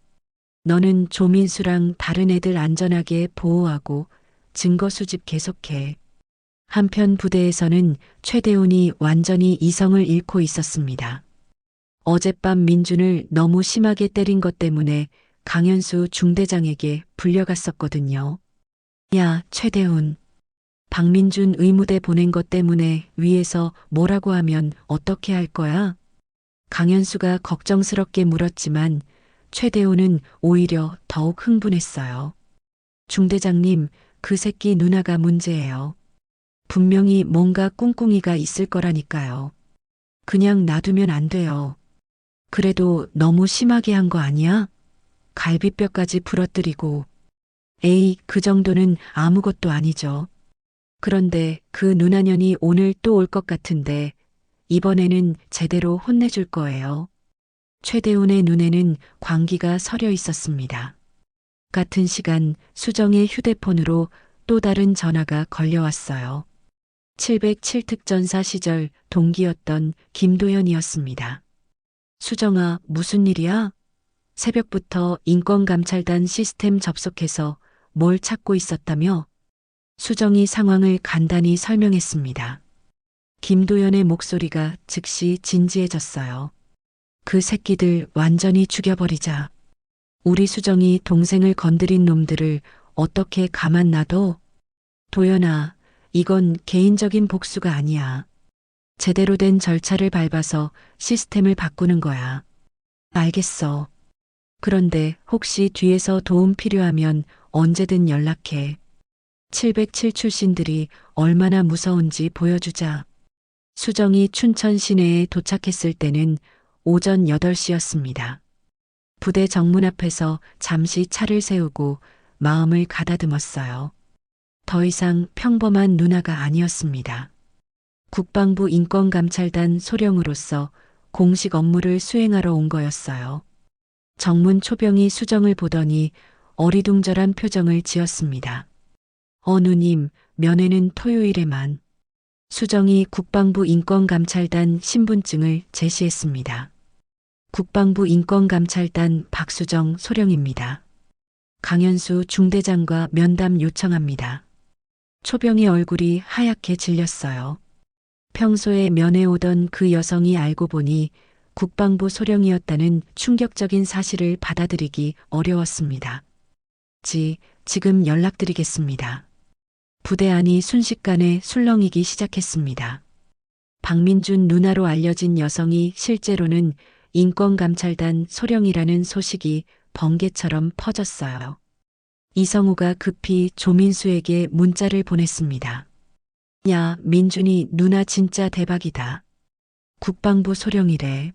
너는 조민수랑 다른 애들 안전하게 보호하고 증거 수집 계속해. 한편 부대에서는 최대훈이 완전히 이성을 잃고 있었습니다. 어젯밤 민준을 너무 심하게 때린 것 때문에 강현수 중대장에게 불려갔었거든요. 야, 최대훈. 박민준 의무대 보낸 것 때문에 위에서 뭐라고 하면 어떻게 할 거야? 강현수가 걱정스럽게 물었지만 최대호는 오히려 더욱 흥분했어요. 중대장님, 그 새끼 누나가 문제예요. 분명히 뭔가 꿍꿍이가 있을 거라니까요. 그냥 놔두면 안 돼요. 그래도 너무 심하게 한 거 아니야? 갈비뼈까지 부러뜨리고. 에이, 그 정도는 아무것도 아니죠. 그런데 그 누나년이 오늘 또 올 것 같은데 이번에는 제대로 혼내줄 거예요. 최대훈의 눈에는 광기가 서려 있었습니다. 같은 시간 수정의 휴대폰으로 또 다른 전화가 걸려왔어요. 707특전사 시절 동기였던 김도연이었습니다. 수정아, 무슨 일이야? 새벽부터 인권감찰단 시스템 접속해서 뭘 찾고 있었다며? 수정이 상황을 간단히 설명했습니다. 김도연의 목소리가 즉시 진지해졌어요. 그 새끼들 완전히 죽여버리자. 우리 수정이 동생을 건드린 놈들을 어떻게 가만 놔둬? 도연아, 이건 개인적인 복수가 아니야. 제대로 된 절차를 밟아서 시스템을 바꾸는 거야. 알겠어. 그런데 혹시 뒤에서 도움 필요하면 언제든 연락해. 707 출신들이 얼마나 무서운지 보여주자. 수정이 춘천 시내에 도착했을 때는 오전 8시였습니다. 부대 정문 앞에서 잠시 차를 세우고 마음을 가다듬었어요. 더 이상 평범한 누나가 아니었습니다. 국방부 인권감찰단 소령으로서 공식 업무를 수행하러 온 거였어요. 정문 초병이 수정을 보더니 어리둥절한 표정을 지었습니다. 누님, 면회는 토요일에만. 수정이 국방부 인권감찰단 신분증을 제시했습니다. 국방부 인권감찰단 박수정 소령입니다. 강현수 중대장과 면담 요청합니다. 초병의 얼굴이 하얗게 질렸어요. 평소에 면회 오던 그 여성이 알고 보니 국방부 소령이었다는 충격적인 사실을 받아들이기 어려웠습니다. 지금 연락드리겠습니다. 부대 안이 순식간에 술렁이기 시작했습니다. 박민준 누나로 알려진 여성이 실제로는 인권감찰단 소령이라는 소식이 번개처럼 퍼졌어요. 이성우가 급히 조민수에게 문자를 보냈습니다. 야, 민준이 누나 진짜 대박이다. 국방부 소령이래.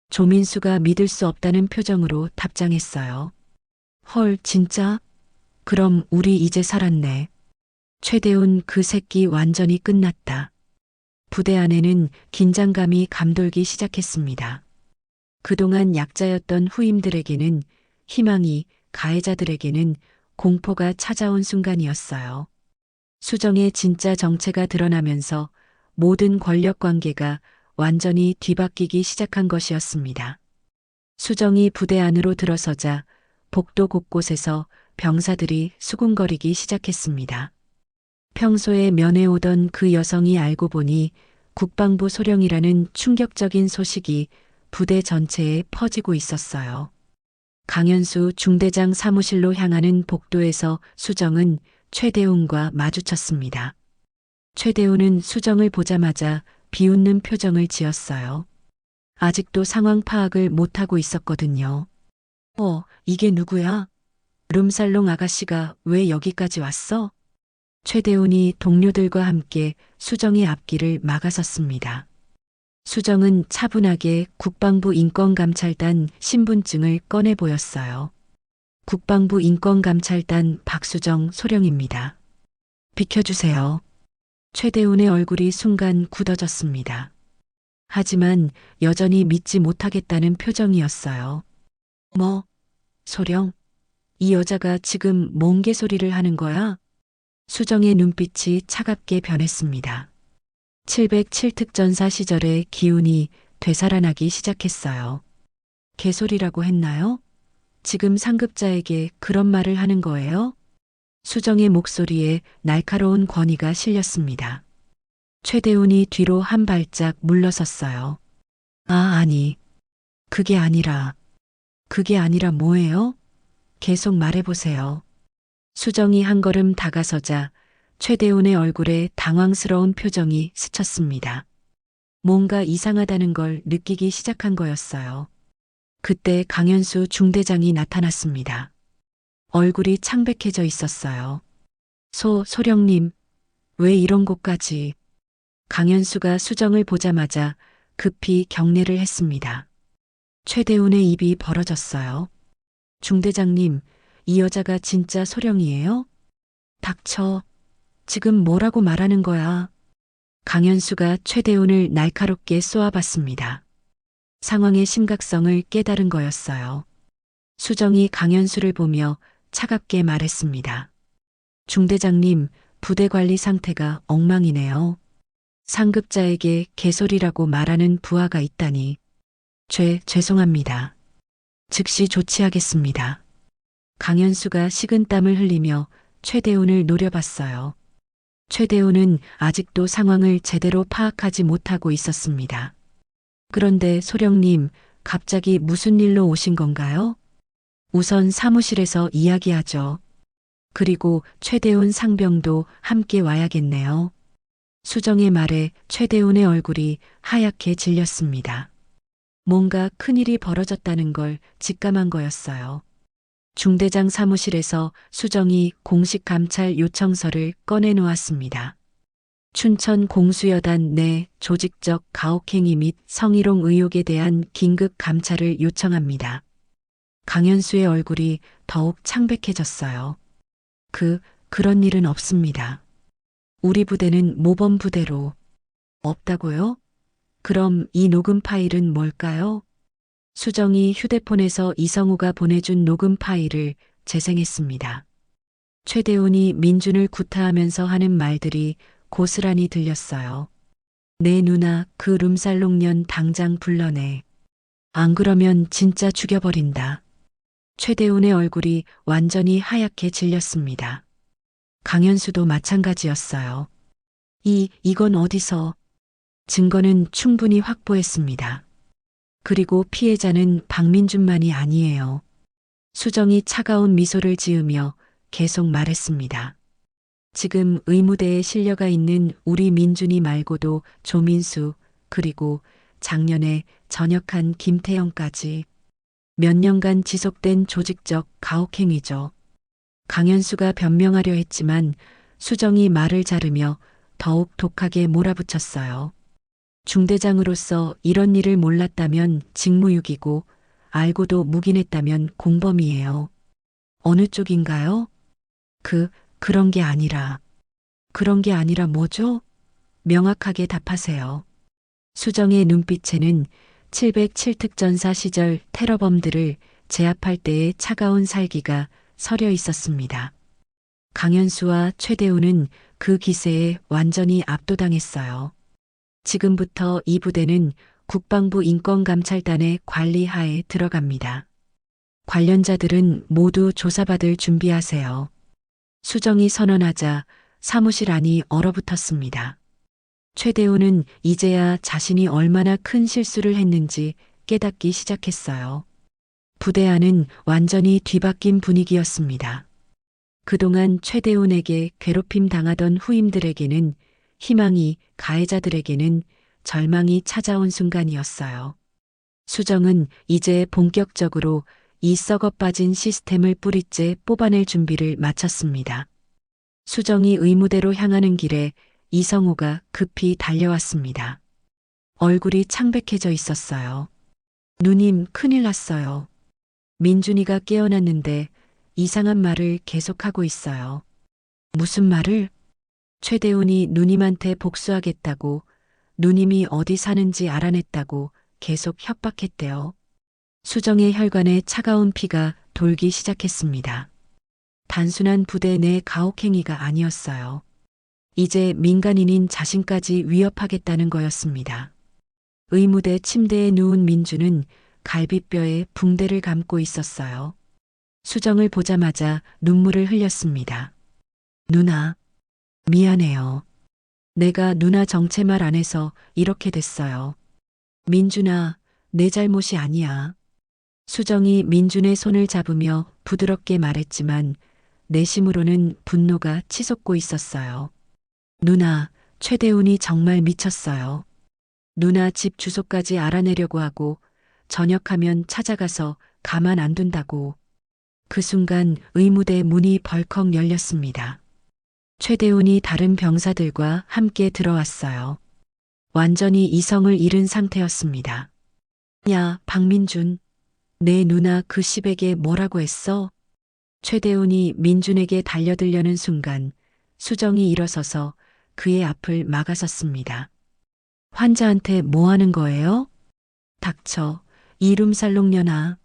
조민수가 믿을 수 없다는 표정으로 답장했어요. 헐, 진짜? 그럼 우리 이제 살았네. 최대훈 그 새끼 완전히 끝났다. 부대 안에는 긴장감이 감돌기 시작했습니다. 그동안 약자였던 후임들에게는 희망이, 가해자들에게는 공포가 찾아온 순간이었어요. 수정의 진짜 정체가 드러나면서 모든 권력 관계가 완전히 뒤바뀌기 시작한 것이었습니다. 수정이 부대 안으로 들어서자 복도 곳곳에서 병사들이 수군거리기 시작했습니다. 평소에 면회 오던 그 여성이 알고 보니 국방부 소령이라는 충격적인 소식이 부대 전체에 퍼지고 있었어요. 강현수 중대장 사무실로 향하는 복도에서 수정은 최대훈과 마주쳤습니다. 최대훈은 수정을 보자마자 비웃는 표정을 지었어요. 아직도 상황 파악을 못하고 있었거든요. 이게 누구야? 룸살롱 아가씨가 왜 여기까지 왔어? 최대훈이 동료들과 함께 수정의 앞길을 막아섰습니다. 수정은 차분하게 국방부 인권감찰단 신분증을 꺼내 보였어요. 국방부 인권감찰단 박수정 소령입니다. 비켜주세요. 최대훈의 얼굴이 순간 굳어졌습니다. 하지만 여전히 믿지 못하겠다는 표정이었어요. 소령? 이 여자가 지금 뭔 개소리를 하는 거야? 수정의 눈빛이 차갑게 변했습니다. 707특전사 시절의 기운이 되살아나기 시작했어요. 개소리라고 했나요? 지금 상급자에게 그런 말을 하는 거예요? 수정의 목소리에 날카로운 권위가 실렸습니다. 최대훈이 뒤로 한 발짝 물러섰어요. 아니. 그게 아니라 뭐예요? 계속 말해보세요. 수정이 한 걸음 다가서자 최대훈의 얼굴에 당황스러운 표정이 스쳤습니다. 뭔가 이상하다는 걸 느끼기 시작한 거였어요. 그때 강현수 중대장이 나타났습니다. 얼굴이 창백해져 있었어요. 소령님, 왜 이런 곳까지? 강현수가 수정을 보자마자 급히 경례를 했습니다. 최대훈의 입이 벌어졌어요. 중대장님, 이 여자가 진짜 소령이에요? 닥쳐. 지금 뭐라고 말하는 거야? 강현수가 최대훈을 날카롭게 쏘아봤습니다. 상황의 심각성을 깨달은 거였어요. 수정이 강현수를 보며 차갑게 말했습니다. 중대장님, 부대 관리 상태가 엉망이네요. 상급자에게 개소리라고 말하는 부하가 있다니. 죄송합니다. 즉시 조치하겠습니다. 강현수가 식은땀을 흘리며 최대훈을 노려봤어요. 최대훈은 아직도 상황을 제대로 파악하지 못하고 있었습니다. 그런데 소령님, 갑자기 무슨 일로 오신 건가요? 우선 사무실에서 이야기하죠. 그리고 최대훈 상병도 함께 와야겠네요. 수정의 말에 최대훈의 얼굴이 하얗게 질렸습니다. 뭔가 큰일이 벌어졌다는 걸 직감한 거였어요. 중대장 사무실에서 수정이 공식 감찰 요청서를 꺼내놓았습니다. 춘천 공수여단 내 조직적 가혹행위 및 성희롱 의혹에 대한 긴급 감찰을 요청합니다. 강현수의 얼굴이 더욱 창백해졌어요. 그런 일은 없습니다. 우리 부대는 모범부대로. 없다고요? 그럼 이 녹음 파일은 뭘까요? 수정이 휴대폰에서 이성우가 보내준 녹음 파일을 재생했습니다. 최대훈이 민준을 구타하면서 하는 말들이 고스란히 들렸어요. 내 누나 그 룸살롱년 당장 불러내. 안 그러면 진짜 죽여버린다. 최대훈의 얼굴이 완전히 하얗게 질렸습니다. 강현수도 마찬가지였어요. 이건 어디서? 증거는 충분히 확보했습니다. 그리고 피해자는 박민준만이 아니에요. 수정이 차가운 미소를 지으며 계속 말했습니다. 지금 의무대에 실려가 있는 우리 민준이 말고도 조민수, 그리고 작년에 전역한 김태영까지 몇 년간 지속된 조직적 가혹행위죠. 강현수가 변명하려 했지만 수정이 말을 자르며 더욱 독하게 몰아붙였어요. 중대장으로서 이런 일을 몰랐다면 직무유기고 알고도 묵인했다면 공범이에요. 어느 쪽인가요? 그런 게 아니라. 그런 게 아니라 뭐죠? 명확하게 답하세요. 수정의 눈빛에는 707특전사 시절 테러범들을 제압할 때의 차가운 살기가 서려 있었습니다. 강현수와 최대훈은 그 기세에 완전히 압도당했어요. 지금부터 이 부대는 국방부 인권감찰단의 관리 하에 들어갑니다. 관련자들은 모두 조사받을 준비하세요. 수정이 선언하자 사무실 안이 얼어붙었습니다. 최대훈은 이제야 자신이 얼마나 큰 실수를 했는지 깨닫기 시작했어요. 부대 안은 완전히 뒤바뀐 분위기였습니다. 그동안 최대훈에게 괴롭힘 당하던 후임들에게는 희망이, 가해자들에게는 절망이 찾아온 순간이었어요. 수정은 이제 본격적으로 이 썩어 빠진 시스템을 뿌리째 뽑아낼 준비를 마쳤습니다. 수정이 의무대로 향하는 길에 이성우가 급히 달려왔습니다. 얼굴이 창백해져 있었어요. 누님, 큰일 났어요. 민준이가 깨어났는데 이상한 말을 계속하고 있어요. 무슨 말을? 최대훈이 누님한테 복수하겠다고, 누님이 어디 사는지 알아냈다고 계속 협박했대요. 수정의 혈관에 차가운 피가 돌기 시작했습니다. 단순한 부대 내 가혹행위가 아니었어요. 이제 민간인인 자신까지 위협하겠다는 거였습니다. 의무대 침대에 누운 민주는 갈비뼈에 붕대를 감고 있었어요. 수정을 보자마자 눈물을 흘렸습니다. 누나, 미안해요. 내가 누나 정체말 안 해서 이렇게 됐어요. 민준아, 내 잘못이 아니야. 수정이 민준의 손을 잡으며 부드럽게 말했지만 내심으로는 분노가 치솟고 있었어요. 누나, 최대훈이 정말 미쳤어요. 누나 집 주소까지 알아내려고 하고 전역하면 찾아가서 가만 안 둔다고. 그 순간 의무대 문이 벌컥 열렸습니다. 최대훈이 다른 병사들과 함께 들어왔어요. 완전히 이성을 잃은 상태였습니다. 야, 박민준. 내 누나 그 시백에 뭐라고 했어? 최대훈이 민준에게 달려들려는 순간 수정이 일어서서 그의 앞을 막아섰습니다. 환자한테 뭐 하는 거예요? 닥쳐. 이룸살롱년아.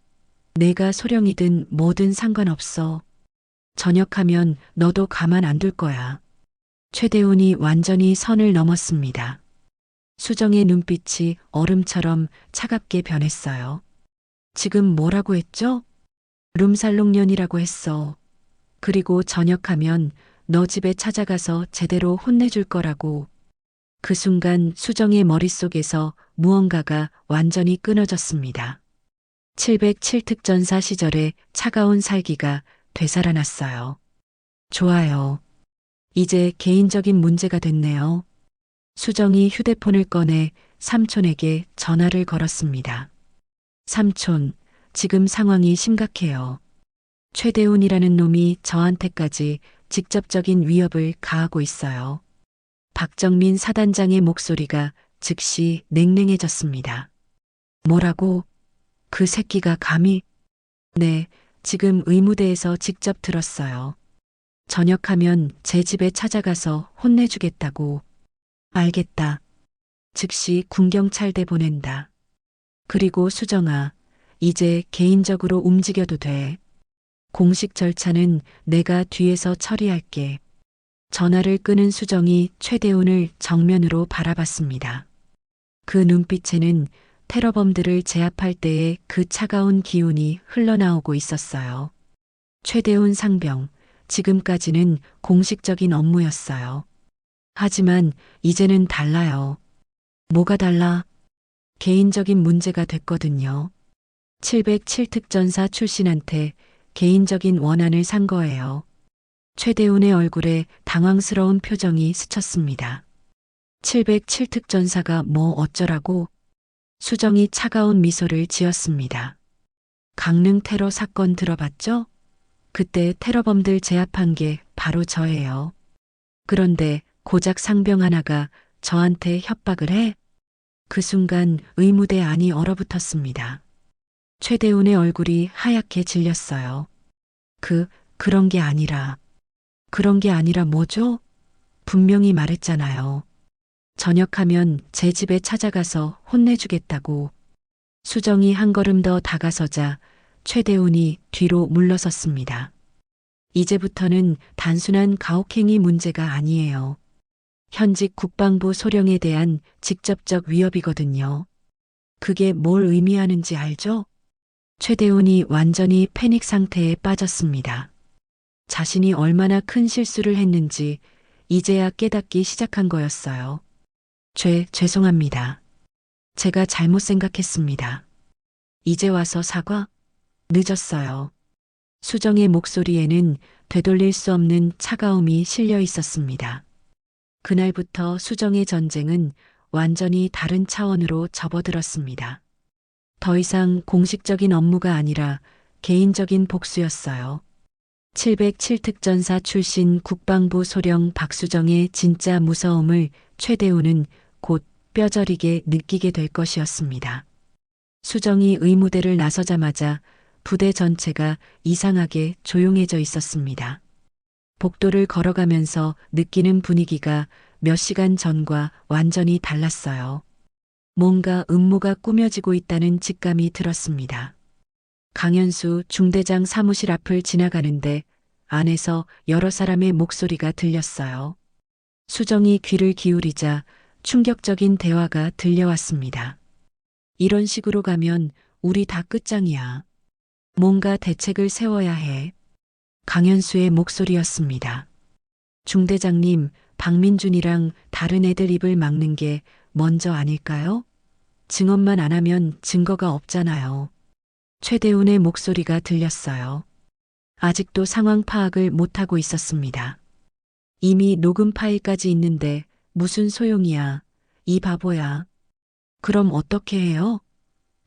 내가 소령이든 뭐든 상관없어. 전역하면 너도 가만 안 둘 거야. 최대훈이 완전히 선을 넘었습니다. 수정의 눈빛이 얼음처럼 차갑게 변했어요. 지금 뭐라고 했죠? 룸살롱년이라고 했어. 그리고 전역하면 너 집에 찾아가서 제대로 혼내줄 거라고. 그 순간 수정의 머릿속에서 무언가가 완전히 끊어졌습니다. 707특전사 시절의 차가운 살기가 되살아났어요. 좋아요. 이제 개인적인 문제가 됐네요. 수정이 휴대폰을 꺼내 삼촌에게 전화를 걸었습니다. 삼촌, 지금 상황이 심각해요. 최대훈이라는 놈이 저한테까지 직접적인 위협을 가하고 있어요. 박정민 사단장의 목소리가 즉시 냉랭해졌습니다. 뭐라고? 그 새끼가 감히? 네, 지금 의무대에서 직접 들었어요. 전역하면 제 집에 찾아가서 혼내주겠다고. 알겠다. 즉시 군경찰대 보낸다. 그리고 수정아, 이제 개인적으로 움직여도 돼. 공식 절차는 내가 뒤에서 처리할게. 전화를 끊은 수정이 최대훈을 정면으로 바라봤습니다. 그 눈빛에는 테러범들을 제압할 때의 그 차가운 기운이 흘러나오고 있었어요. 최대훈 상병, 지금까지는 공식적인 업무였어요. 하지만 이제는 달라요. 뭐가 달라? 개인적인 문제가 됐거든요. 707특전사 출신한테 개인적인 원한을 산 거예요. 최대훈의 얼굴에 당황스러운 표정이 스쳤습니다. 707특전사가 뭐 어쩌라고? 수정이 차가운 미소를 지었습니다. 강릉 테러 사건 들어봤죠? 그때 테러범들 제압한 게 바로 저예요. 그런데 고작 상병 하나가 저한테 협박을 해? 그 순간 의무대 안이 얼어붙었습니다. 최대훈의 얼굴이 하얗게 질렸어요. 그런 게 아니라. 그런 게 아니라 뭐죠? 분명히 말했잖아요. 전역하면 제 집에 찾아가서 혼내주겠다고. 수정이 한 걸음 더 다가서자 최대훈이 뒤로 물러섰습니다. 이제부터는 단순한 가혹행위 문제가 아니에요. 현직 국방부 소령에 대한 직접적 위협이거든요. 그게 뭘 의미하는지 알죠? 최대훈이 완전히 패닉 상태에 빠졌습니다. 자신이 얼마나 큰 실수를 했는지 이제야 깨닫기 시작한 거였어요. 죄송합니다. 제가 잘못 생각했습니다. 이제 와서 사과? 늦었어요. 수정의 목소리에는 되돌릴 수 없는 차가움이 실려 있었습니다. 그날부터 수정의 전쟁은 완전히 다른 차원으로 접어들었습니다. 더 이상 공식적인 업무가 아니라 개인적인 복수였어요. 707특전사 출신 국방부 소령 박수정의 진짜 무서움을 최대훈은 곧 뼈저리게 느끼게 될 것이었습니다. 수정이 의무대를 나서자마자 부대 전체가 이상하게 조용해져 있었습니다. 복도를 걸어가면서 느끼는 분위기가 몇 시간 전과 완전히 달랐어요. 뭔가 음모가 꾸며지고 있다는 직감이 들었습니다. 강현수 중대장 사무실 앞을 지나가는데 안에서 여러 사람의 목소리가 들렸어요. 수정이 귀를 기울이자 충격적인 대화가 들려왔습니다. 이런 식으로 가면 우리 다 끝장이야. 뭔가 대책을 세워야 해. 강현수의 목소리였습니다. 중대장님, 박민준이랑 다른 애들 입을 막는 게 먼저 아닐까요? 증언만 안 하면 증거가 없잖아요. 최대훈의 목소리가 들렸어요. 아직도 상황 파악을 못하고 있었습니다. 이미 녹음 파일까지 있는데 무슨 소용이야. 이 바보야. 그럼 어떻게 해요?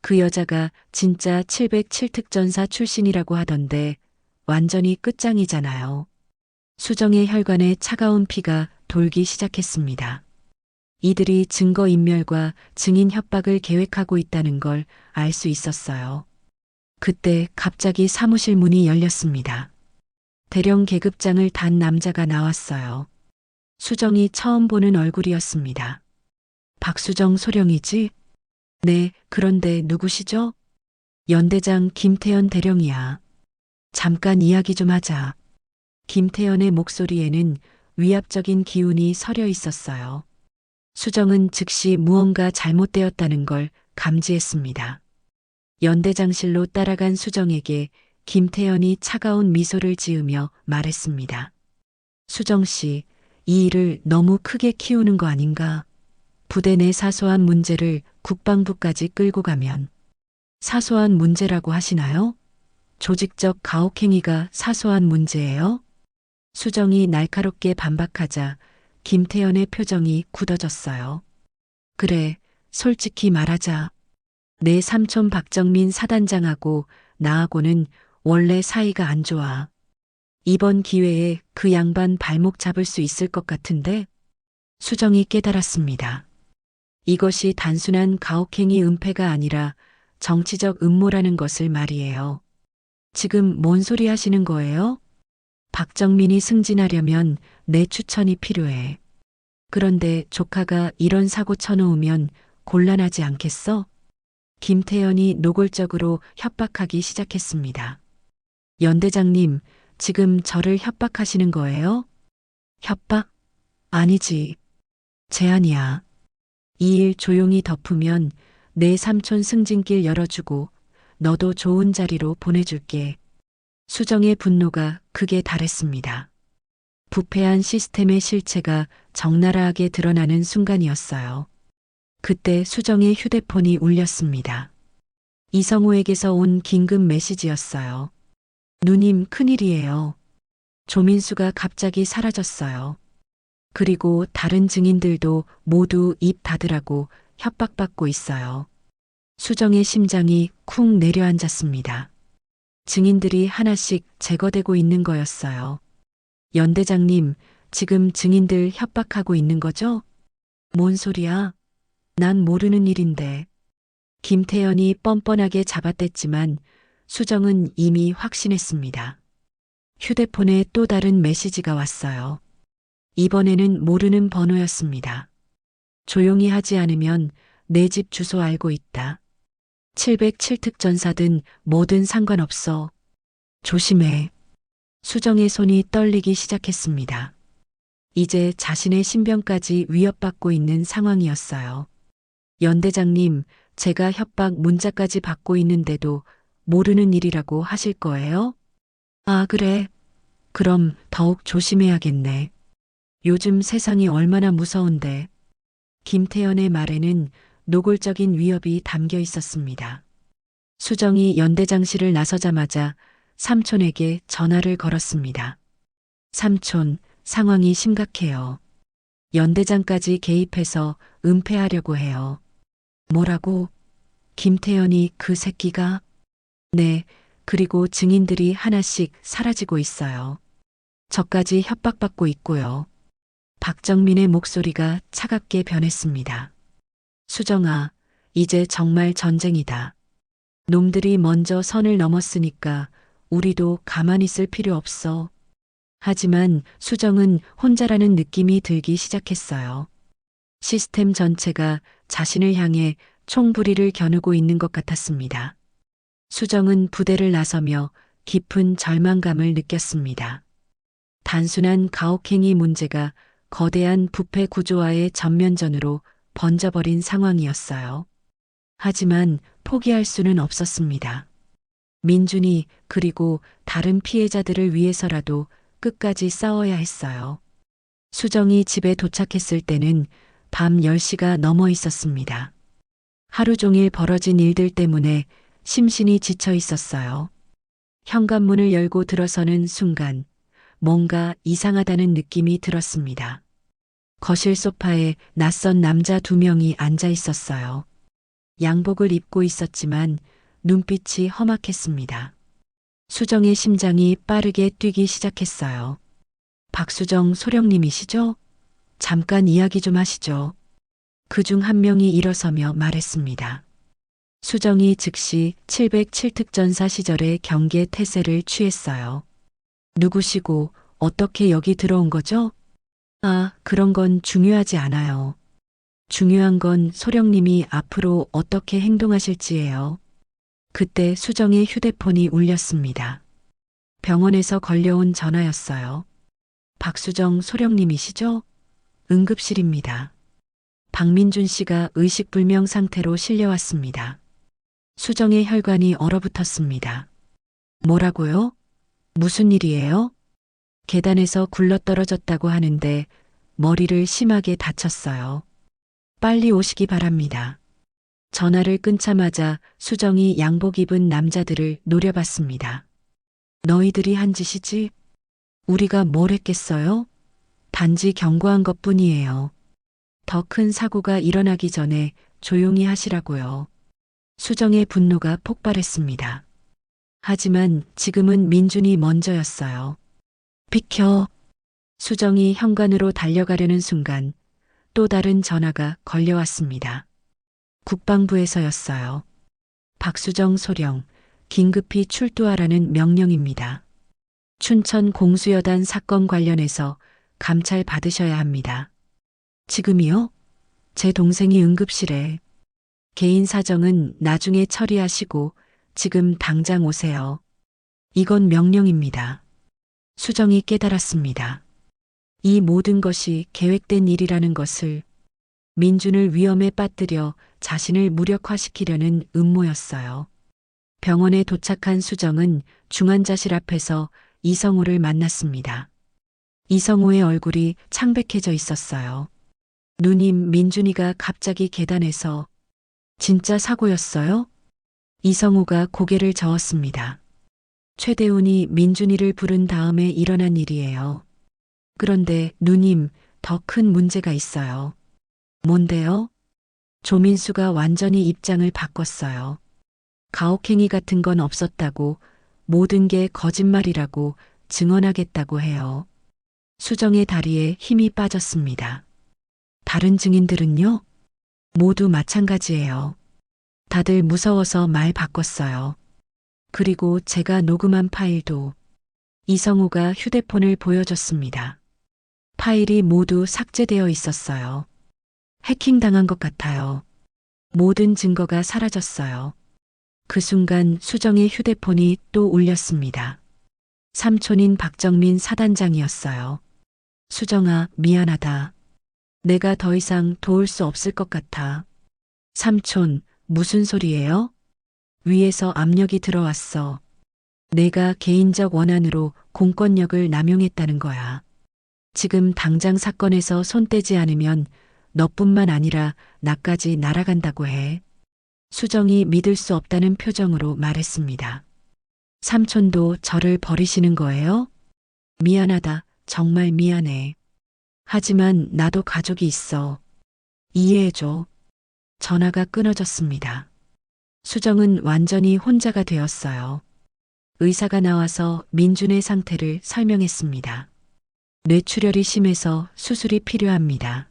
그 여자가 진짜 707특전사 출신이라고 하던데 완전히 끝장이잖아요. 수정의 혈관에 차가운 피가 돌기 시작했습니다. 이들이 증거인멸과 증인 협박을 계획하고 있다는 걸 알 수 있었어요. 그때 갑자기 사무실 문이 열렸습니다. 대령 계급장을 단 남자가 나왔어요. 수정이 처음 보는 얼굴이었습니다. 박수정 소령이지? 네, 그런데 누구시죠? 연대장 김태현 대령이야. 잠깐 이야기 좀 하자. 김태현의 목소리에는 위압적인 기운이 서려 있었어요. 수정은 즉시 무언가 잘못되었다는 걸 감지했습니다. 연대장실로 따라간 수정에게 김태현이 차가운 미소를 지으며 말했습니다. 수정 씨, 이 일을 너무 크게 키우는 거 아닌가? 부대 내 사소한 문제를 국방부까지 끌고 가면 사소한 문제라고 하시나요? 조직적 가혹행위가 사소한 문제예요? 수정이 날카롭게 반박하자 김태현의 표정이 굳어졌어요. 그래, 솔직히 말하자. 내 삼촌 박정민 사단장하고 나하고는 원래 사이가 안 좋아. 이번 기회에 그 양반 발목 잡을 수 있을 것 같은데? 수정이 깨달았습니다. 이것이 단순한 가혹행위 은폐가 아니라 정치적 음모라는 것을 말이에요. 지금 뭔 소리 하시는 거예요? 박정민이 승진하려면 내 추천이 필요해. 그런데 조카가 이런 사고 쳐놓으면 곤란하지 않겠어? 김태현이 노골적으로 협박하기 시작했습니다. 연대장님, 지금 저를 협박하시는 거예요? 협박? 아니지. 제안이야. 이 일 조용히 덮으면 내 삼촌 승진길 열어주고 너도 좋은 자리로 보내줄게. 수정의 분노가 극에 달했습니다. 부패한 시스템의 실체가 적나라하게 드러나는 순간이었어요. 그때 수정의 휴대폰이 울렸습니다. 이성호에게서 온 긴급 메시지였어요. 누님, 큰일이에요. 조민수가 갑자기 사라졌어요. 그리고 다른 증인들도 모두 입 닫으라고 협박받고 있어요. 수정의 심장이 쿵 내려앉았습니다. 증인들이 하나씩 제거되고 있는 거였어요. 연대장님, 지금 증인들 협박하고 있는 거죠? 뭔 소리야? 난 모르는 일인데. 김태현이 뻔뻔하게 잡아댔지만 수정은 이미 확신했습니다. 휴대폰에 또 다른 메시지가 왔어요. 이번에는 모르는 번호였습니다. 조용히 하지 않으면 내 집 주소 알고 있다. 707특전사든 뭐든 상관없어. 조심해. 수정의 손이 떨리기 시작했습니다. 이제 자신의 신변까지 위협받고 있는 상황이었어요. 연대장님, 제가 협박 문자까지 받고 있는데도 모르는 일이라고 하실 거예요? 아, 그래. 그럼 더욱 조심해야겠네. 요즘 세상이 얼마나 무서운데. 김태현의 말에는 노골적인 위협이 담겨 있었습니다. 수정이 연대장실을 나서자마자 삼촌에게 전화를 걸었습니다. 삼촌, 상황이 심각해요. 연대장까지 개입해서 은폐하려고 해요. 뭐라고? 김태현이 그 새끼가? 네, 그리고 증인들이 하나씩 사라지고 있어요. 저까지 협박받고 있고요. 박정민의 목소리가 차갑게 변했습니다. 수정아, 이제 정말 전쟁이다. 놈들이 먼저 선을 넘었으니까 우리도 가만히 있을 필요 없어. 하지만 수정은 혼자라는 느낌이 들기 시작했어요. 시스템 전체가 자신을 향해 총부리를 겨누고 있는 것 같았습니다. 수정은 부대를 나서며 깊은 절망감을 느꼈습니다. 단순한 가혹행위 문제가 거대한 부패 구조와의 전면전으로 번져버린 상황이었어요. 하지만 포기할 수는 없었습니다. 민준이 그리고 다른 피해자들을 위해서라도 끝까지 싸워야 했어요. 수정이 집에 도착했을 때는 밤 10시가 넘어 있었습니다. 하루 종일 벌어진 일들 때문에 심신이 지쳐 있었어요. 현관문을 열고 들어서는 순간 뭔가 이상하다는 느낌이 들었습니다. 거실 소파에 낯선 남자 2명이 앉아 있었어요. 양복을 입고 있었지만 눈빛이 험악했습니다. 수정의 심장이 빠르게 뛰기 시작했어요. 박수정 소령님이시죠? 잠깐 이야기 좀 하시죠. 그중 한 명이 일어서며 말했습니다. 수정이 즉시 707특전사 시절의 경계 태세를 취했어요. 누구시고 어떻게 여기 들어온 거죠? 아, 그런 건 중요하지 않아요. 중요한 건 소령님이 앞으로 어떻게 행동하실지예요. 그때 수정의 휴대폰이 울렸습니다. 병원에서 걸려온 전화였어요. 박수정 소령님이시죠? 응급실입니다. 박민준 씨가 의식불명 상태로 실려왔습니다. 수정의 혈관이 얼어붙었습니다. 뭐라고요? 무슨 일이에요? 계단에서 굴러떨어졌다고 하는데 머리를 심하게 다쳤어요. 빨리 오시기 바랍니다. 전화를 끊자마자 수정이 양복 입은 남자들을 노려봤습니다. 너희들이 한 짓이지? 우리가 뭘 했겠어요? 단지 경고한 것뿐이에요. 더 큰 사고가 일어나기 전에 조용히 하시라고요. 수정의 분노가 폭발했습니다. 하지만 지금은 민준이 먼저였어요. 비켜. 수정이 현관으로 달려가려는 순간 또 다른 전화가 걸려왔습니다. 국방부에서였어요. 박수정 소령, 긴급히 출두하라는 명령입니다. 춘천 공수여단 사건 관련해서 감찰 받으셔야 합니다. 지금이요? 제 동생이 응급실에. 개인 사정은 나중에 처리하시고 지금 당장 오세요. 이건 명령입니다. 수정이 깨달았습니다. 이 모든 것이 계획된 일이라는 것을, 민준을 위험에 빠뜨려 자신을 무력화시키려는 음모였어요. 병원에 도착한 수정은 중환자실 앞에서 이성호를 만났습니다. 이성호의 얼굴이 창백해져 있었어요. 누님, 민준이가 갑자기 계단에서. 진짜 사고였어요? 이성호가 고개를 저었습니다. 최대훈이 민준이를 부른 다음에 일어난 일이에요. 그런데 누님, 더 큰 문제가 있어요. 뭔데요? 조민수가 완전히 입장을 바꿨어요. 가혹행위 같은 건 없었다고, 모든 게 거짓말이라고 증언하겠다고 해요. 수정의 다리에 힘이 빠졌습니다. 다른 증인들은요? 모두 마찬가지예요. 다들 무서워서 말 바꿨어요. 그리고 제가 녹음한 파일도. 이성우가 휴대폰을 보여줬습니다. 파일이 모두 삭제되어 있었어요. 해킹당한 것 같아요. 모든 증거가 사라졌어요. 그 순간 수정의 휴대폰이 또 울렸습니다. 삼촌인 박정민 사단장이었어요. 수정아, 미안하다. 내가 더 이상 도울 수 없을 것 같아. 삼촌, 무슨 소리예요? 위에서 압력이 들어왔어. 내가 개인적 원한으로 공권력을 남용했다는 거야. 지금 당장 사건에서 손 떼지 않으면 너뿐만 아니라 나까지 날아간다고 해. 수정이 믿을 수 없다는 표정으로 말했습니다. 삼촌도 저를 버리시는 거예요? 미안하다. 정말 미안해. 하지만 나도 가족이 있어. 이해해줘. 전화가 끊어졌습니다. 수정은 완전히 혼자가 되었어요. 의사가 나와서 민준의 상태를 설명했습니다. 뇌출혈이 심해서 수술이 필요합니다.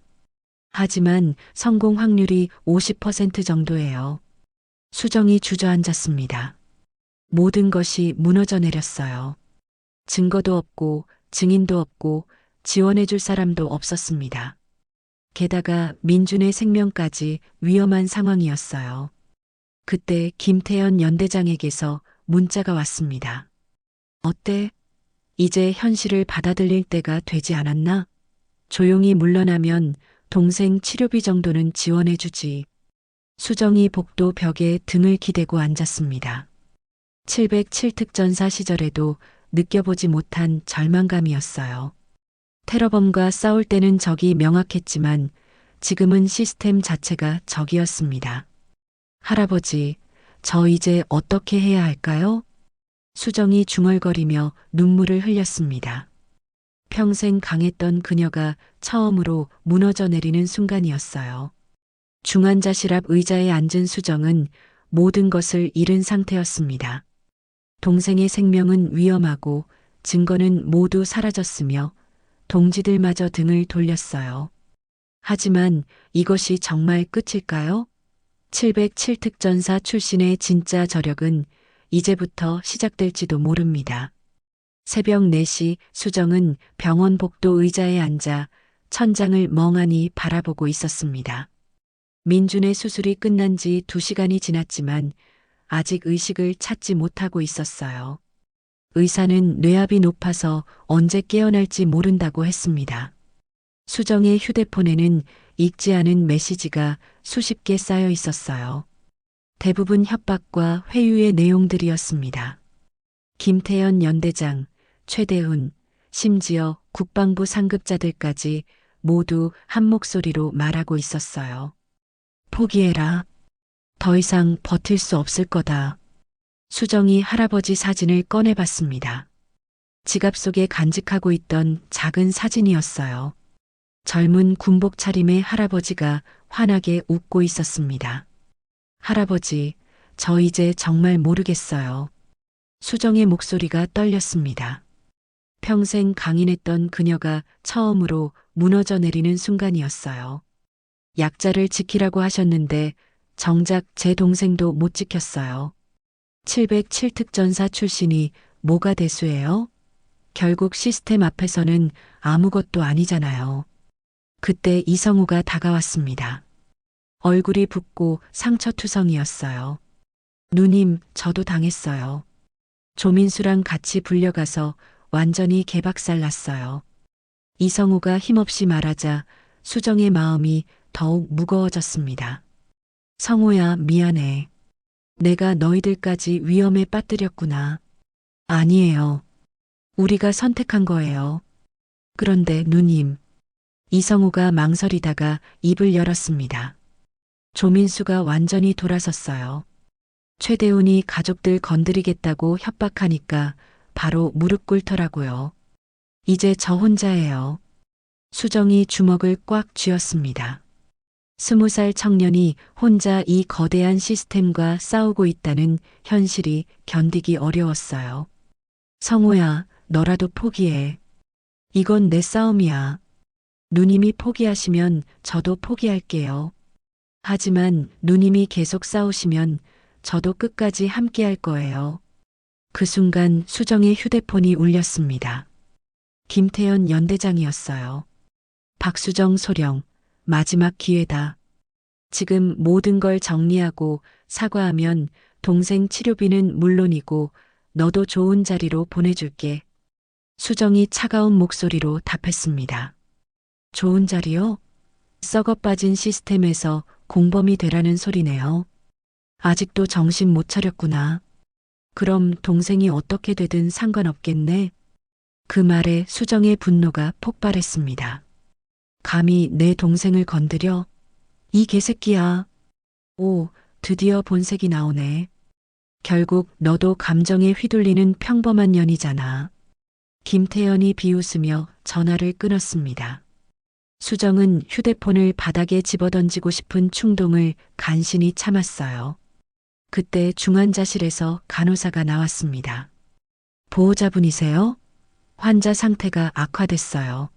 하지만 성공 확률이 50% 정도예요. 수정이 주저앉았습니다. 모든 것이 무너져 내렸어요. 증거도 없고 증인도 없고 지원해줄 사람도 없었습니다. 게다가 민준의 생명까지 위험한 상황이었어요. 그때 김태현 연대장에게서 문자가 왔습니다. 어때? 이제 현실을 받아들일 때가 되지 않았나? 조용히 물러나면 동생 치료비 정도는 지원해주지. 수정이 복도 벽에 등을 기대고 앉았습니다. 707특전사 시절에도 느껴보지 못한 절망감이었어요. 테러범과 싸울 때는 적이 명확했지만 지금은 시스템 자체가 적이었습니다. 할아버지, 저 이제 어떻게 해야 할까요? 수정이 중얼거리며 눈물을 흘렸습니다. 평생 강했던 그녀가 처음으로 무너져 내리는 순간이었어요. 중환자실 앞 의자에 앉은 수정은 모든 것을 잃은 상태였습니다. 동생의 생명은 위험하고 증거는 모두 사라졌으며 동지들마저 등을 돌렸어요. 하지만 이것이 정말 끝일까요? 707특전사 출신의 진짜 저력은 이제부터 시작될지도 모릅니다. 새벽 4시 수정은 병원 복도 의자에 앉아 천장을 멍하니 바라보고 있었습니다. 민준의 수술이 끝난 지 2시간이 지났지만 아직 의식을 찾지 못하고 있었어요. 의사는 뇌압이 높아서 언제 깨어날지 모른다고 했습니다. 수정의 휴대폰에는 읽지 않은 메시지가 수십 개 쌓여 있었어요. 대부분 협박과 회유의 내용들이었습니다. 김태현 연대장, 최대훈, 심지어 국방부 상급자들까지 모두 한 목소리로 말하고 있었어요. 포기해라. 더 이상 버틸 수 없을 거다. 수정이 할아버지 사진을 꺼내봤습니다. 지갑 속에 간직하고 있던 작은 사진이었어요. 젊은 군복 차림의 할아버지가 환하게 웃고 있었습니다. 할아버지, 저 이제 정말 모르겠어요. 수정의 목소리가 떨렸습니다. 평생 강인했던 그녀가 처음으로 무너져 내리는 순간이었어요. 약자를 지키라고 하셨는데 정작 제 동생도 못 지켰어요. 707특전사 출신이 뭐가 대수예요? 결국 시스템 앞에서는 아무것도 아니잖아요. 그때 이성우가 다가왔습니다. 얼굴이 붓고 상처투성이었어요. 누님, 저도 당했어요. 조민수랑 같이 불려가서 완전히 개박살 났어요. 이성우가 힘없이 말하자 수정의 마음이 더욱 무거워졌습니다. 성우야, 미안해. 내가 너희들까지 위험에 빠뜨렸구나. 아니에요. 우리가 선택한 거예요. 그런데 누님. 이성우가 망설이다가 입을 열었습니다. 조민수가 완전히 돌아섰어요. 최대훈이 가족들 건드리겠다고 협박하니까 바로 무릎 꿇더라고요. 이제 저 혼자예요. 수정이 주먹을 꽉 쥐었습니다. 20살 청년이 혼자 이 거대한 시스템과 싸우고 있다는 현실이 견디기 어려웠어요. 성우야, 너라도 포기해. 이건 내 싸움이야. 누님이 포기하시면 저도 포기할게요. 하지만 누님이 계속 싸우시면 저도 끝까지 함께 할 거예요. 그 순간 수정의 휴대폰이 울렸습니다. 김태현 연대장이었어요. 박수정 소령, 마지막 기회다. 지금 모든 걸 정리하고 사과하면 동생 치료비는 물론이고 너도 좋은 자리로 보내줄게. 수정이 차가운 목소리로 답했습니다. 좋은 자리요? 썩어 빠진 시스템에서 공범이 되라는 소리네요. 아직도 정신 못 차렸구나. 그럼 동생이 어떻게 되든 상관없겠네. 그 말에 수정의 분노가 폭발했습니다. 감히 내 동생을 건드려? 이 개새끼야. 오, 드디어 본색이 나오네. 결국 너도 감정에 휘둘리는 평범한 년이잖아. 김태현이 비웃으며 전화를 끊었습니다. 수정은 휴대폰을 바닥에 집어던지고 싶은 충동을 간신히 참았어요. 그때 중환자실에서 간호사가 나왔습니다. 보호자분이세요? 환자 상태가 악화됐어요.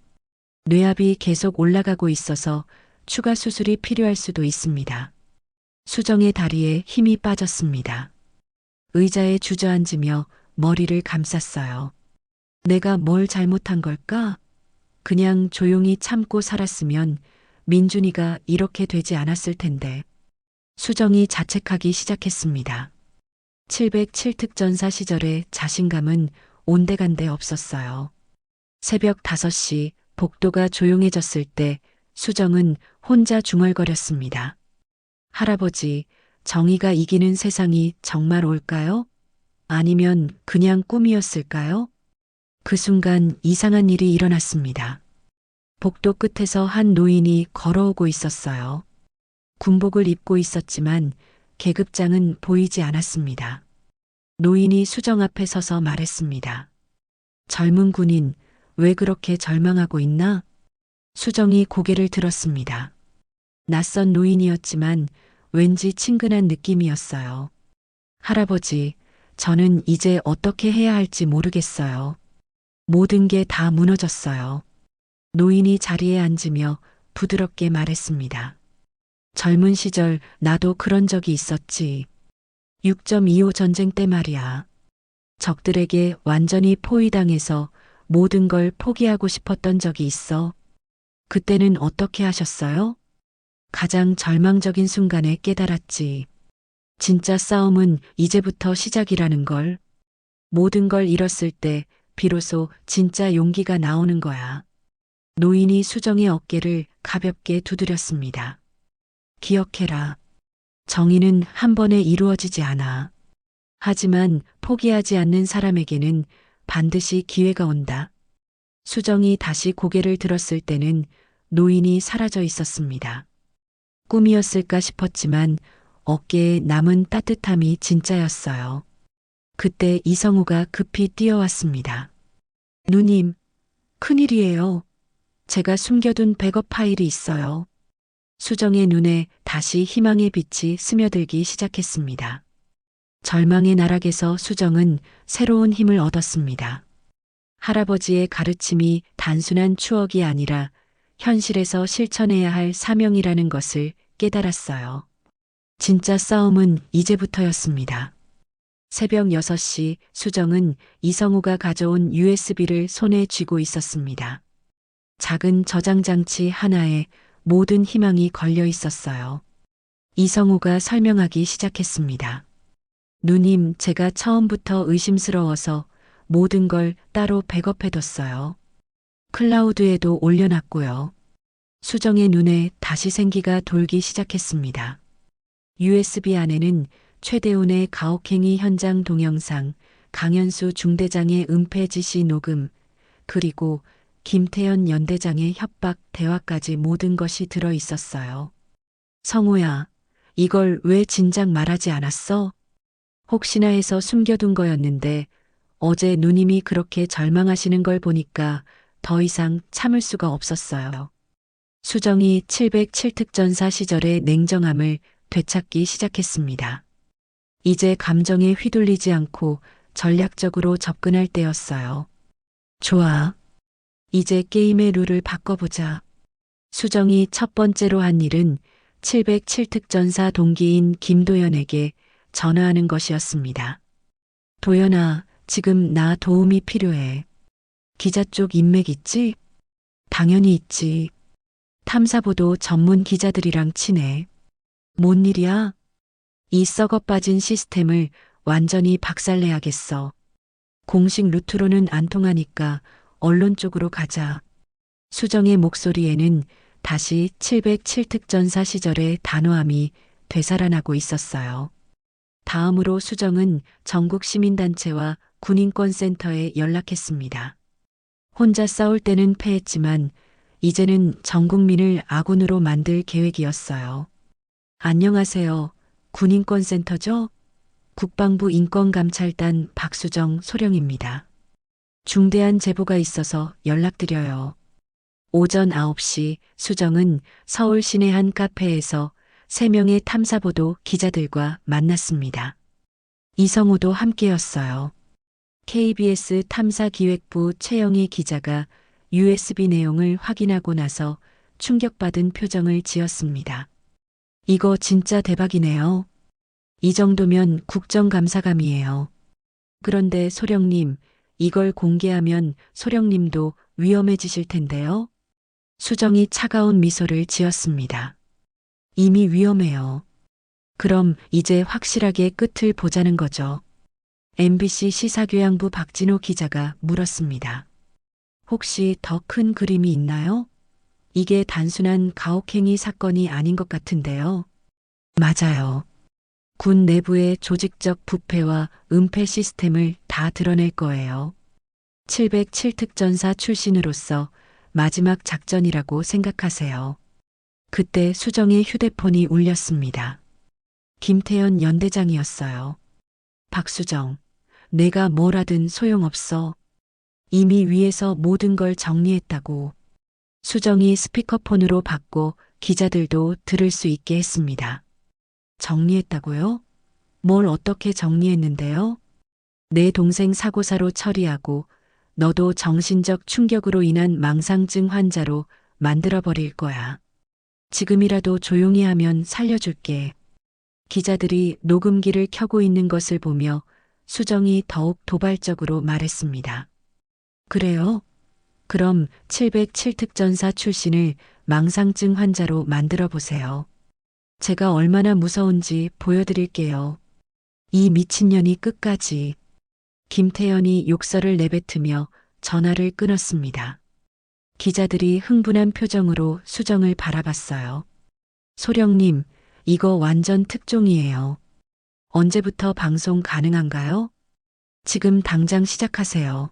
뇌압이 계속 올라가고 있어서 추가 수술이 필요할 수도 있습니다. 수정의 다리에 힘이 빠졌습니다. 의자에 주저앉으며 머리를 감쌌어요. 내가 뭘 잘못한 걸까? 그냥 조용히 참고 살았으면 민준이가 이렇게 되지 않았을 텐데. 수정이 자책하기 시작했습니다. 707특전사 시절의 자신감은 온데간데 없었어요. 새벽 5시 복도가 조용해졌을 때 수정은 혼자 중얼거렸습니다. 할아버지, 정의가 이기는 세상이 정말 올까요? 아니면 그냥 꿈이었을까요? 그 순간 이상한 일이 일어났습니다. 복도 끝에서 한 노인이 걸어오고 있었어요. 군복을 입고 있었지만 계급장은 보이지 않았습니다. 노인이 수정 앞에 서서 말했습니다. 젊은 군인, 왜 그렇게 절망하고 있나? 수정이 고개를 들었습니다. 낯선 노인이었지만 왠지 친근한 느낌이었어요. 할아버지, 저는 이제 어떻게 해야 할지 모르겠어요. 모든 게 다 무너졌어요. 노인이 자리에 앉으며 부드럽게 말했습니다. 젊은 시절 나도 그런 적이 있었지. 6.25 전쟁 때 말이야. 적들에게 완전히 포위당해서 모든 걸 포기하고 싶었던 적이 있어. 그때는 어떻게 하셨어요? 가장 절망적인 순간에 깨달았지. 진짜 싸움은 이제부터 시작이라는 걸. 모든 걸 잃었을 때 비로소 진짜 용기가 나오는 거야. 노인이 수정의 어깨를 가볍게 두드렸습니다. 기억해라. 정의는 한 번에 이루어지지 않아. 하지만 포기하지 않는 사람에게는 반드시 기회가 온다. 수정이 다시 고개를 들었을 때는 노인이 사라져 있었습니다. 꿈이었을까 싶었지만 어깨에 남은 따뜻함이 진짜였어요. 그때 이성우가 급히 뛰어왔습니다. 누님, 큰일이에요. 제가 숨겨둔 백업 파일이 있어요. 수정의 눈에 다시 희망의 빛이 스며들기 시작했습니다. 절망의 나락에서 수정은 새로운 힘을 얻었습니다. 할아버지의 가르침이 단순한 추억이 아니라 현실에서 실천해야 할 사명이라는 것을 깨달았어요. 진짜 싸움은 이제부터였습니다. 새벽 6시 수정은 이성우가 가져온 USB를 손에 쥐고 있었습니다. 작은 저장 장치 하나에 모든 희망이 걸려 있었어요. 이성우가 설명하기 시작했습니다. 누님, 제가 처음부터 의심스러워서 모든 걸 따로 백업해뒀어요. 클라우드에도 올려놨고요. 수정의 눈에 다시 생기가 돌기 시작했습니다. USB 안에는 최대훈의 가혹행위 현장 동영상, 강현수 중대장의 은폐 지시 녹음, 그리고 김태현 연대장의 협박 대화까지 모든 것이 들어 있었어요. 성우야, 이걸 왜 진작 말하지 않았어? 혹시나 해서 숨겨둔 거였는데 어제 누님이 그렇게 절망하시는 걸 보니까 더 이상 참을 수가 없었어요. 수정이 707특전사 시절의 냉정함을 되찾기 시작했습니다. 이제 감정에 휘둘리지 않고 전략적으로 접근할 때였어요. 좋아. 이제 게임의 룰을 바꿔보자. 수정이 첫 번째로 한 일은 707특전사 동기인 김도연에게 전화하는 것이었습니다. 도연아, 지금 나 도움이 필요해. 기자 쪽 인맥 있지? 당연히 있지. 탐사보도 전문 기자들이랑 친해. 뭔 일이야? 이 썩어 빠진 시스템을 완전히 박살내야겠어. 공식 루트로는 안 통하니까 언론 쪽으로 가자. 수정의 목소리에는 다시 707특전사 시절의 단호함이 되살아나고 있었어요. 다음으로 수정은 전국 시민단체와 군인권센터에 연락했습니다. 혼자 싸울 때는 패했지만 이제는 전 국민을 아군으로 만들 계획이었어요. 안녕하세요. 군인권센터죠? 국방부 인권감찰단 박수정 소령입니다. 중대한 제보가 있어서 연락드려요. 오전 9시 수정은 서울 시내 한 카페에서 3명의 탐사보도 기자들과 만났습니다. 이성우도 함께였어요. KBS 탐사기획부 최영희 기자가 USB 내용을 확인하고 나서 충격받은 표정을 지었습니다. 이거 진짜 대박이네요. 이 정도면 국정감사감이에요. 그런데 소령님, 이걸 공개하면 소령님도 위험해지실 텐데요. 수정이 차가운 미소를 지었습니다. 이미 위험해요. 그럼 이제 확실하게 끝을 보자는 거죠. MBC 시사교양부 박진호 기자가 물었습니다. 혹시 더 큰 그림이 있나요? 이게 단순한 가혹행위 사건이 아닌 것 같은데요. 맞아요. 군 내부의 조직적 부패와 은폐 시스템을 다 드러낼 거예요. 707특전사 출신으로서 마지막 작전이라고 생각하세요. 그때 수정의 휴대폰이 울렸습니다. 김태현 연대장이었어요. 박수정, 내가 뭘 하든 소용없어. 이미 위에서 모든 걸 정리했다고. 수정이 스피커폰으로 받고 기자들도 들을 수 있게 했습니다. 정리했다고요? 뭘 어떻게 정리했는데요? 내 동생 사고사로 처리하고 너도 정신적 충격으로 인한 망상증 환자로 만들어버릴 거야. 지금이라도 조용히 하면 살려줄게. 기자들이 녹음기를 켜고 있는 것을 보며 수정이 더욱 도발적으로 말했습니다. 그래요? 그럼 707특전사 출신을 망상증 환자로 만들어 보세요. 제가 얼마나 무서운지 보여드릴게요. 이 미친년이 끝까지. 김태현이 욕설을 내뱉으며 전화를 끊었습니다. 기자들이 흥분한 표정으로 수정을 바라봤어요. 소령님, 이거 완전 특종이에요. 언제부터 방송 가능한가요? 지금 당장 시작하세요.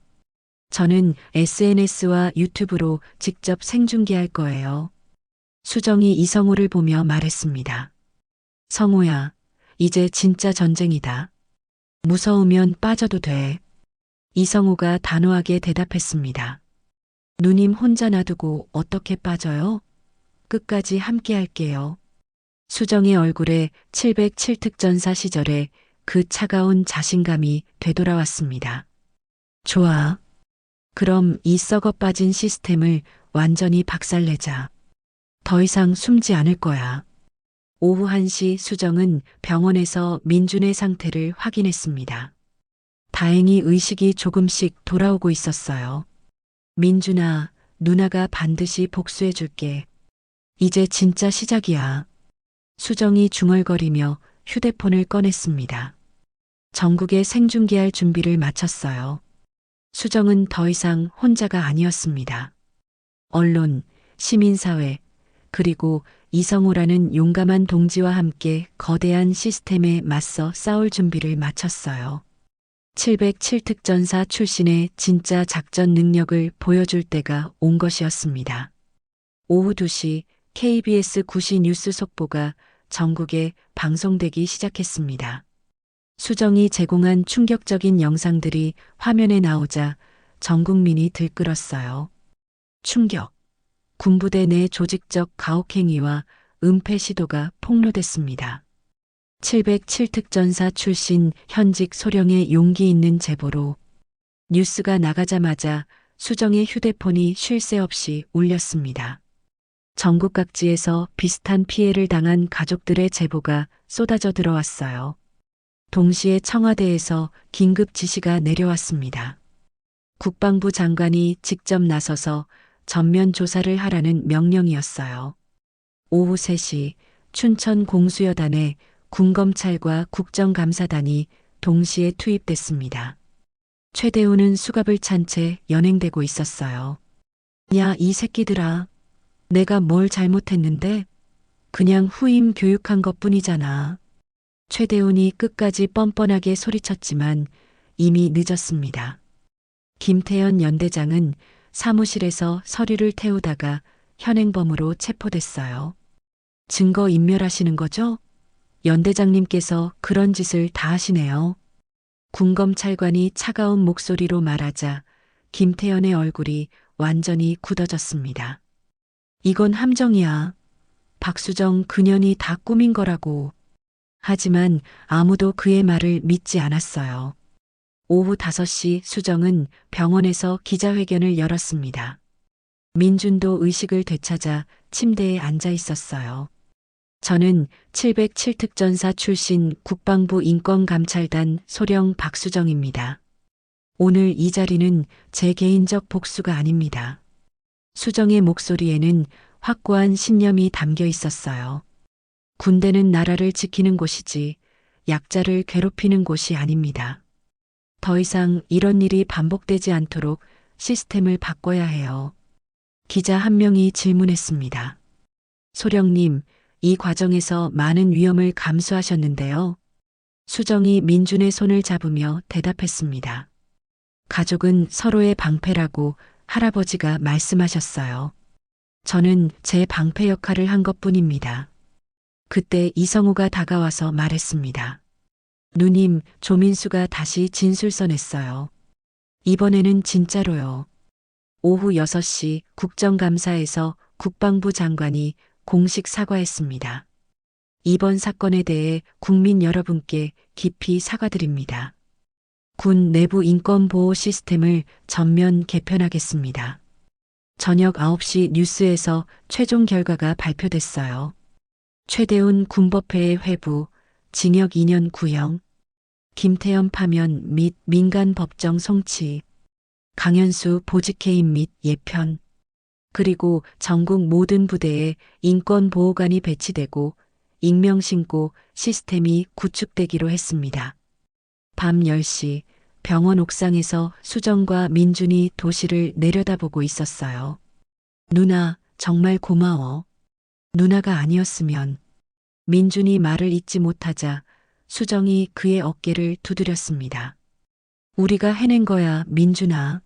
저는 SNS와 유튜브로 직접 생중계할 거예요. 수정이 이성호를 보며 말했습니다. 성호야, 이제 진짜 전쟁이다. 무서우면 빠져도 돼. 이성호가 단호하게 대답했습니다. 누님 혼자 놔두고 어떻게 빠져요? 끝까지 함께 할게요. 수정의 얼굴에 707특전사 시절에 그 차가운 자신감이 되돌아왔습니다. 좋아. 그럼 이 썩어 빠진 시스템을 완전히 박살내자. 더 이상 숨지 않을 거야. 오후 1시 수정은 병원에서 민준의 상태를 확인했습니다. 다행히 의식이 조금씩 돌아오고 있었어요. 민준아, 누나가 반드시 복수해 줄게. 이제 진짜 시작이야. 수정이 중얼거리며 휴대폰을 꺼냈습니다. 전국에 생중계할 준비를 마쳤어요. 수정은 더 이상 혼자가 아니었습니다. 언론, 시민사회, 그리고 이성호라는 용감한 동지와 함께 거대한 시스템에 맞서 싸울 준비를 마쳤어요. 707특전사 출신의 진짜 작전 능력을 보여줄 때가 온 것이었습니다. 오후 2시 KBS 9시 뉴스 속보가 전국에 방송되기 시작했습니다. 수정이 제공한 충격적인 영상들이 화면에 나오자 전 국민이 들끓었어요. 충격. 군부대 내 조직적 가혹행위와 은폐 시도가 폭로됐습니다. 707특전사 출신 현직 소령의 용기 있는 제보로 뉴스가 나가자마자 수정의 휴대폰이 쉴 새 없이 울렸습니다. 전국 각지에서 비슷한 피해를 당한 가족들의 제보가 쏟아져 들어왔어요. 동시에 청와대에서 긴급 지시가 내려왔습니다. 국방부 장관이 직접 나서서 전면 조사를 하라는 명령이었어요. 오후 3시 춘천 공수여단에 군검찰과 국정감사단이 동시에 투입됐습니다. 최대우는 수갑을 찬 채 연행되고 있었어요. 야, 이 새끼들아. 내가 뭘 잘못했는데? 그냥 후임 교육한 것뿐이잖아. 최대훈이 끝까지 뻔뻔하게 소리쳤지만 이미 늦었습니다. 김태현 연대장은 사무실에서 서류를 태우다가 현행범으로 체포됐어요. 증거 인멸하시는 거죠? 연대장님께서 그런 짓을 다 하시네요. 군검찰관이 차가운 목소리로 말하자 김태현의 얼굴이 완전히 굳어졌습니다. 이건 함정이야. 박수정 그년이 다 꾸민 거라고. 하지만 아무도 그의 말을 믿지 않았어요. 오후 5시 수정은 병원에서 기자회견을 열었습니다. 민준도 의식을 되찾아 침대에 앉아 있었어요. 저는 707특전사 출신 국방부 인권감찰단 소령 박수정입니다. 오늘 이 자리는 제 개인적 복수가 아닙니다. 수정의 목소리에는 확고한 신념이 담겨 있었어요. 군대는 나라를 지키는 곳이지 약자를 괴롭히는 곳이 아닙니다. 더 이상 이런 일이 반복되지 않도록 시스템을 바꿔야 해요. 기자 한 명이 질문했습니다. 소령님, 이 과정에서 많은 위험을 감수하셨는데요. 수정이 민준의 손을 잡으며 대답했습니다. 가족은 서로의 방패라고 할아버지가 말씀하셨어요. 저는 제 방패 역할을 한 것뿐입니다. 그때 이성우가 다가와서 말했습니다. 누님, 조민수가 다시 진술 써냈어요. 이번에는 진짜로요. 오후 6시 국정감사에서 국방부 장관이 공식 사과했습니다. 이번 사건에 대해 국민 여러분께 깊이 사과드립니다. 군 내부 인권보호 시스템을 전면 개편하겠습니다. 저녁 9시 뉴스에서 최종 결과가 발표됐어요. 최대훈 군법회의 회부, 징역 2년 구형, 김태현 파면 및 민간 법정 송치, 강현수 보직해임 및 예편, 그리고 전국 모든 부대에 인권보호관이 배치되고 익명신고 시스템이 구축되기로 했습니다. 밤 10시 병원 옥상에서 수정과 민준이 도시를 내려다보고 있었어요. 누나, 정말 고마워. 누나가 아니었으면. 민준이 말을 잇지 못하자 수정이 그의 어깨를 두드렸습니다. 우리가 해낸 거야, 민준아.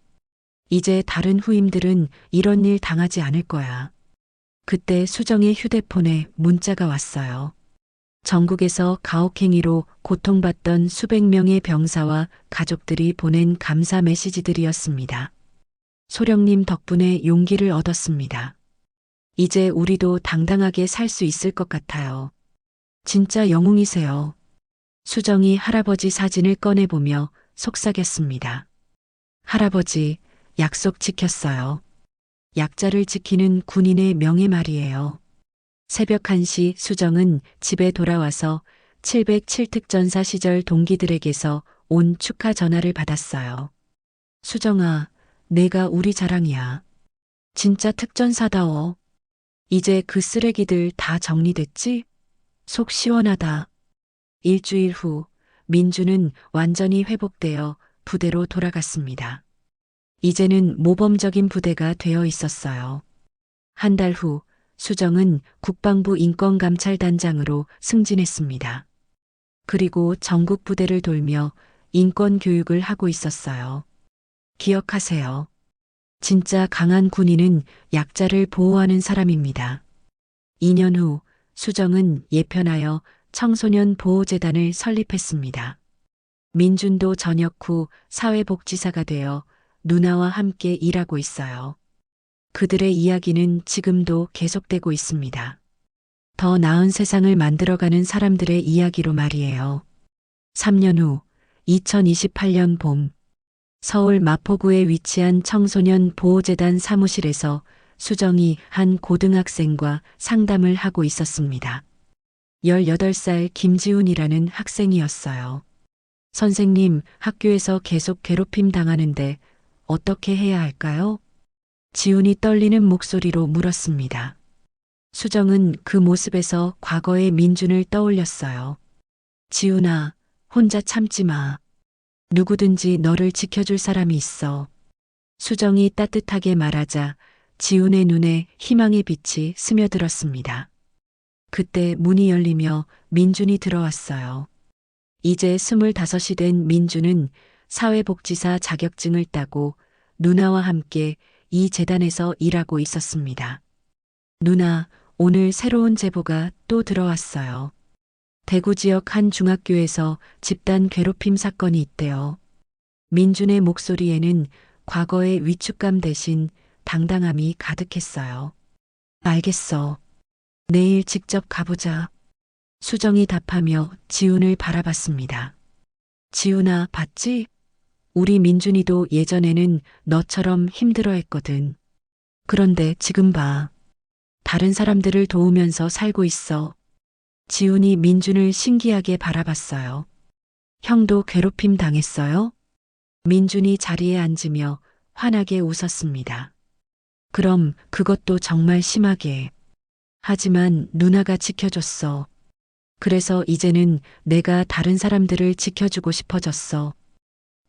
이제 다른 후임들은 이런 일 당하지 않을 거야. 그때 수정의 휴대폰에 문자가 왔어요. 전국에서 가혹행위로 고통받던 수백 명의 병사와 가족들이 보낸 감사 메시지들이었습니다. 소령님 덕분에 용기를 얻었습니다. 이제 우리도 당당하게 살 수 있을 것 같아요. 진짜 영웅이세요. 수정이 할아버지 사진을 꺼내보며 속삭였습니다. 할아버지, 약속 지켰어요. 약자를 지키는 군인의 명예 말이에요. 새벽 1시 수정은 집에 돌아와서 707특전사 시절 동기들에게서 온 축하 전화를 받았어요. 수정아, 내가 우리 자랑이야. 진짜 특전사다워. 이제 그 쓰레기들 다 정리됐지? 속 시원하다. 일주일 후 민주는 완전히 회복되어 부대로 돌아갔습니다. 이제는 모범적인 부대가 되어 있었어요. 한 달 후 수정은 국방부 인권감찰단장으로 승진했습니다. 그리고 전국 부대를 돌며 인권 교육을 하고 있었어요. 기억하세요. 진짜 강한 군인은 약자를 보호하는 사람입니다. 2년 후 수정은 예편하여 청소년 보호재단을 설립했습니다. 민준도 전역 후 사회복지사가 되어 누나와 함께 일하고 있어요. 그들의 이야기는 지금도 계속되고 있습니다. 더 나은 세상을 만들어가는 사람들의 이야기로 말이에요. 3년 후 2028년 봄 서울 마포구에 위치한 청소년 보호재단 사무실에서 수정이 한 고등학생과 상담을 하고 있었습니다. 18살 김지훈이라는 학생이었어요. 선생님, 학교에서 계속 괴롭힘 당하는데 어떻게 해야 할까요? 지훈이 떨리는 목소리로 물었습니다. 수정은 그 모습에서 과거의 민준을 떠올렸어요. 지훈아, 혼자 참지 마. 누구든지 너를 지켜줄 사람이 있어. 수정이 따뜻하게 말하자 지훈의 눈에 희망의 빛이 스며들었습니다. 그때 문이 열리며 민준이 들어왔어요. 이제 25이 된 민준은 사회복지사 자격증을 따고 누나와 함께 이 재단에서 일하고 있었습니다. 누나, 오늘 새로운 제보가 또 들어왔어요. 대구 지역 한 중학교에서 집단 괴롭힘 사건이 있대요. 민준의 목소리에는 과거의 위축감 대신 당당함이 가득했어요. 알겠어. 내일 직접 가보자. 수정이 답하며 지훈을 바라봤습니다. 지훈아, 봤지? 우리 민준이도 예전에는 너처럼 힘들어했거든. 그런데 지금 봐. 다른 사람들을 도우면서 살고 있어. 지훈이 민준을 신기하게 바라봤어요. 형도 괴롭힘 당했어요? 민준이 자리에 앉으며 환하게 웃었습니다. 그럼 그것도 정말 심하게. 하지만 누나가 지켜줬어. 그래서 이제는 내가 다른 사람들을 지켜주고 싶어졌어.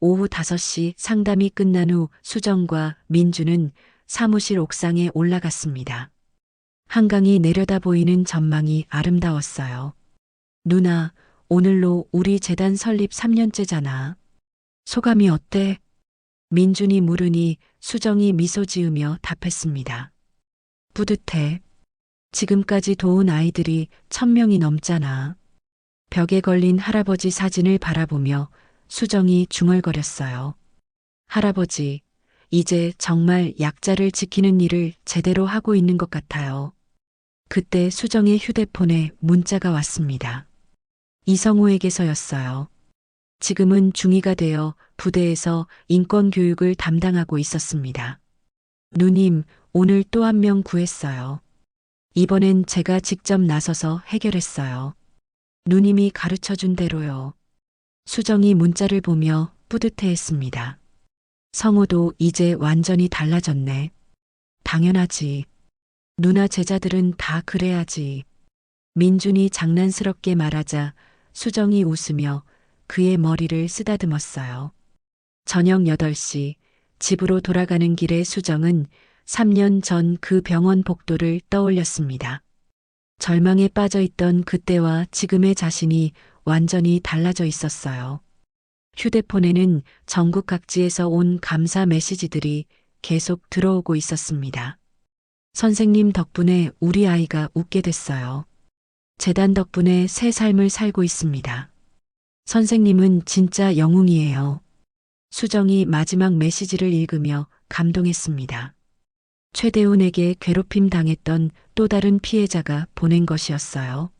오후 5시 상담이 끝난 후 수정과 민주는 사무실 옥상에 올라갔습니다. 한강이 내려다 보이는 전망이 아름다웠어요. 누나, 오늘로 우리 재단 설립 3년째잖아. 소감이 어때? 민준이 물으니 수정이 미소 지으며 답했습니다. 뿌듯해. 지금까지 도운 아이들이 1000명이 넘잖아. 벽에 걸린 할아버지 사진을 바라보며 수정이 중얼거렸어요. 할아버지, 이제 정말 약자를 지키는 일을 제대로 하고 있는 것 같아요. 그때 수정의 휴대폰에 문자가 왔습니다. 이성호에게서였어요. 지금은 중위가 되어 부대에서 인권 교육을 담당하고 있었습니다. 누님, 오늘 또 한 명 구했어요. 이번엔 제가 직접 나서서 해결했어요. 누님이 가르쳐 준 대로요. 수정이 문자를 보며 뿌듯해했습니다. 성호도 이제 완전히 달라졌네. 당연하지. 누나 제자들은 다 그래야지. 민준이 장난스럽게 말하자 수정이 웃으며 그의 머리를 쓰다듬었어요. 저녁 8시 집으로 돌아가는 길에 수정은 3년 전 그 병원 복도를 떠올렸습니다. 절망에 빠져 있던 그때와 지금의 자신이 완전히 달라져 있었어요. 휴대폰에는 전국 각지에서 온 감사 메시지들이 계속 들어오고 있었습니다. 선생님 덕분에 우리 아이가 웃게 됐어요. 재단 덕분에 새 삶을 살고 있습니다. 선생님은 진짜 영웅이에요. 수정이 마지막 메시지를 읽으며 감동했습니다. 최대훈에게 괴롭힘 당했던 또 다른 피해자가 보낸 것이었어요.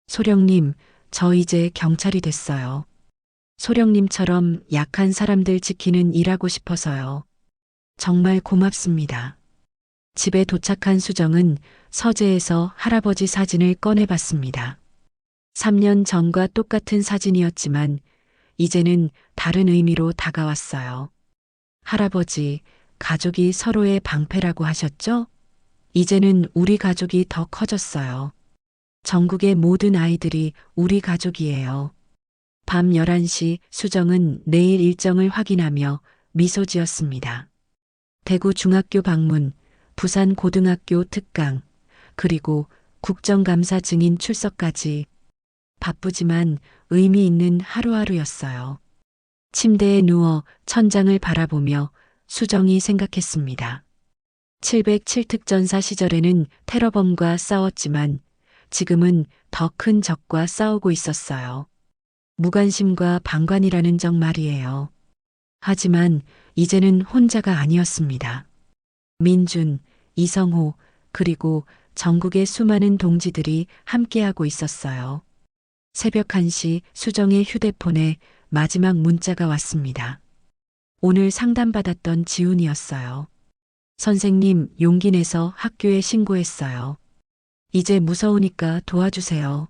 소령님, 저 이제 경찰이 됐어요. 소령님처럼 약한 사람들 지키는 일하고 싶어서요. 정말 고맙습니다. 집에 도착한 수정은 서재에서 할아버지 사진을 꺼내봤습니다. 3년 전과 똑같은 사진이었지만 이제는 다른 의미로 다가왔어요. 할아버지, 가족이 서로의 방패라고 하셨죠? 이제는 우리 가족이 더 커졌어요. 전국의 모든 아이들이 우리 가족이에요. 밤 11시 수정은 내일 일정을 확인하며 미소 지었습니다. 대구 중학교 방문, 부산 고등학교 특강, 그리고 국정감사 증인 출석까지 바쁘지만 의미 있는 하루하루였어요. 침대에 누워 천장을 바라보며 수정이 생각했습니다. 707특전사 시절에는 테러범과 싸웠지만 지금은 더 큰 적과 싸우고 있었어요. 무관심과 방관이라는 적 말이에요. 하지만 이제는 혼자가 아니었습니다. 민준, 이성호, 그리고 전국의 수많은 동지들이 함께하고 있었어요. 새벽 1시 수정의 휴대폰에 마지막 문자가 왔습니다. 오늘 상담받았던 지훈이었어요. 선생님, 용기 내서 학교에 신고했어요. 이제 무서우니까 도와주세요.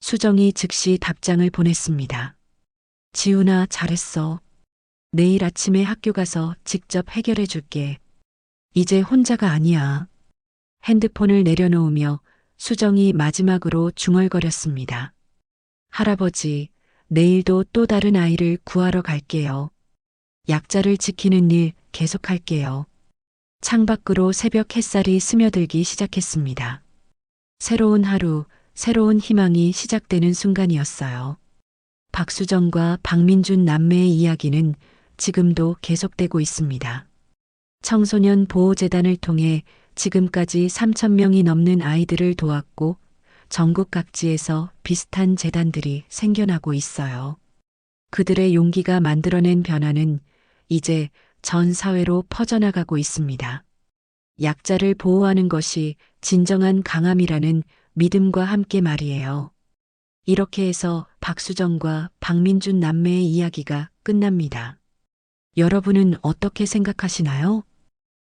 수정이 즉시 답장을 보냈습니다. 지훈아, 잘했어. 내일 아침에 학교 가서 직접 해결해 줄게. 이제 혼자가 아니야. 핸드폰을 내려놓으며 수정이 마지막으로 중얼거렸습니다. 할아버지, 내일도 또 다른 아이를 구하러 갈게요. 약자를 지키는 일 계속할게요. 창밖으로 새벽 햇살이 스며들기 시작했습니다. 새로운 하루, 새로운 희망이 시작되는 순간이었어요. 박수정과 박민준 남매의 이야기는 지금도 계속되고 있습니다. 청소년 보호재단을 통해 지금까지 3,000명이 넘는 아이들을 도왔고 전국 각지에서 비슷한 재단들이 생겨나고 있어요. 그들의 용기가 만들어낸 변화는 이제 전 사회로 퍼져나가고 있습니다. 약자를 보호하는 것이 진정한 강함이라는 믿음과 함께 말이에요. 이렇게 해서 박수정과 박민준 남매의 이야기가 끝납니다. 여러분은 어떻게 생각하시나요?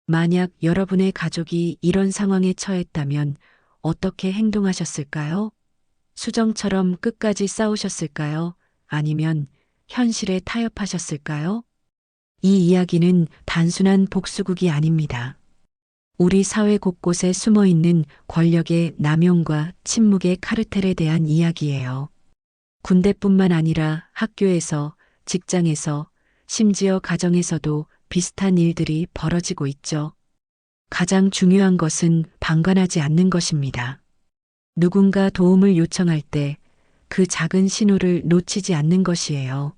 만약 여러분의 가족이 이런 상황에 처했다면 어떻게 행동하셨을까요? 수정처럼 끝까지 싸우셨을까요? 아니면 현실에 타협하셨을까요? 이 이야기는 단순한 복수극이 아닙니다. 우리 사회 곳곳에 숨어 있는 권력의 남용과 침묵의 카르텔에 대한 이야기예요. 군대뿐만 아니라 학교에서, 직장에서, 심지어 가정에서도 비슷한 일들이 벌어지고 있죠. 가장 중요한 것은 방관하지 않는 것입니다. 누군가 도움을 요청할 때 그 작은 신호를 놓치지 않는 것이에요.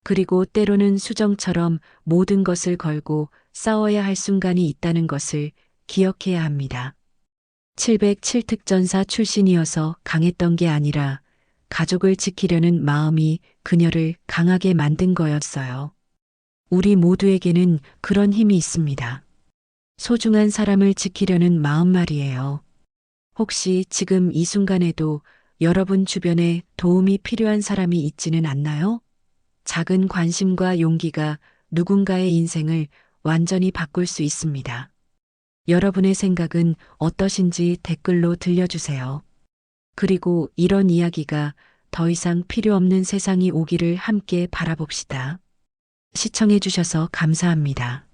그리고 때로는 수정처럼 모든 것을 걸고 싸워야 할 순간이 있다는 것을 기억해야 합니다. 707특전사 출신이어서 강했던 게 아니라 가족을 지키려는 마음이 그녀를 강하게 만든 거였어요. 우리 모두에게는 그런 힘이 있습니다. 소중한 사람을 지키려는 마음 말이에요. 혹시 지금 이 순간에도 여러분 주변에 도움이 필요한 사람이 있지는 않나요? 작은 관심과 용기가 누군가의 인생을 완전히 바꿀 수 있습니다. 여러분의 생각은 어떠신지 댓글로 들려주세요. 그리고 이런 이야기가 더 이상 필요 없는 세상이 오기를 함께 바라봅시다. 시청해주셔서 감사합니다.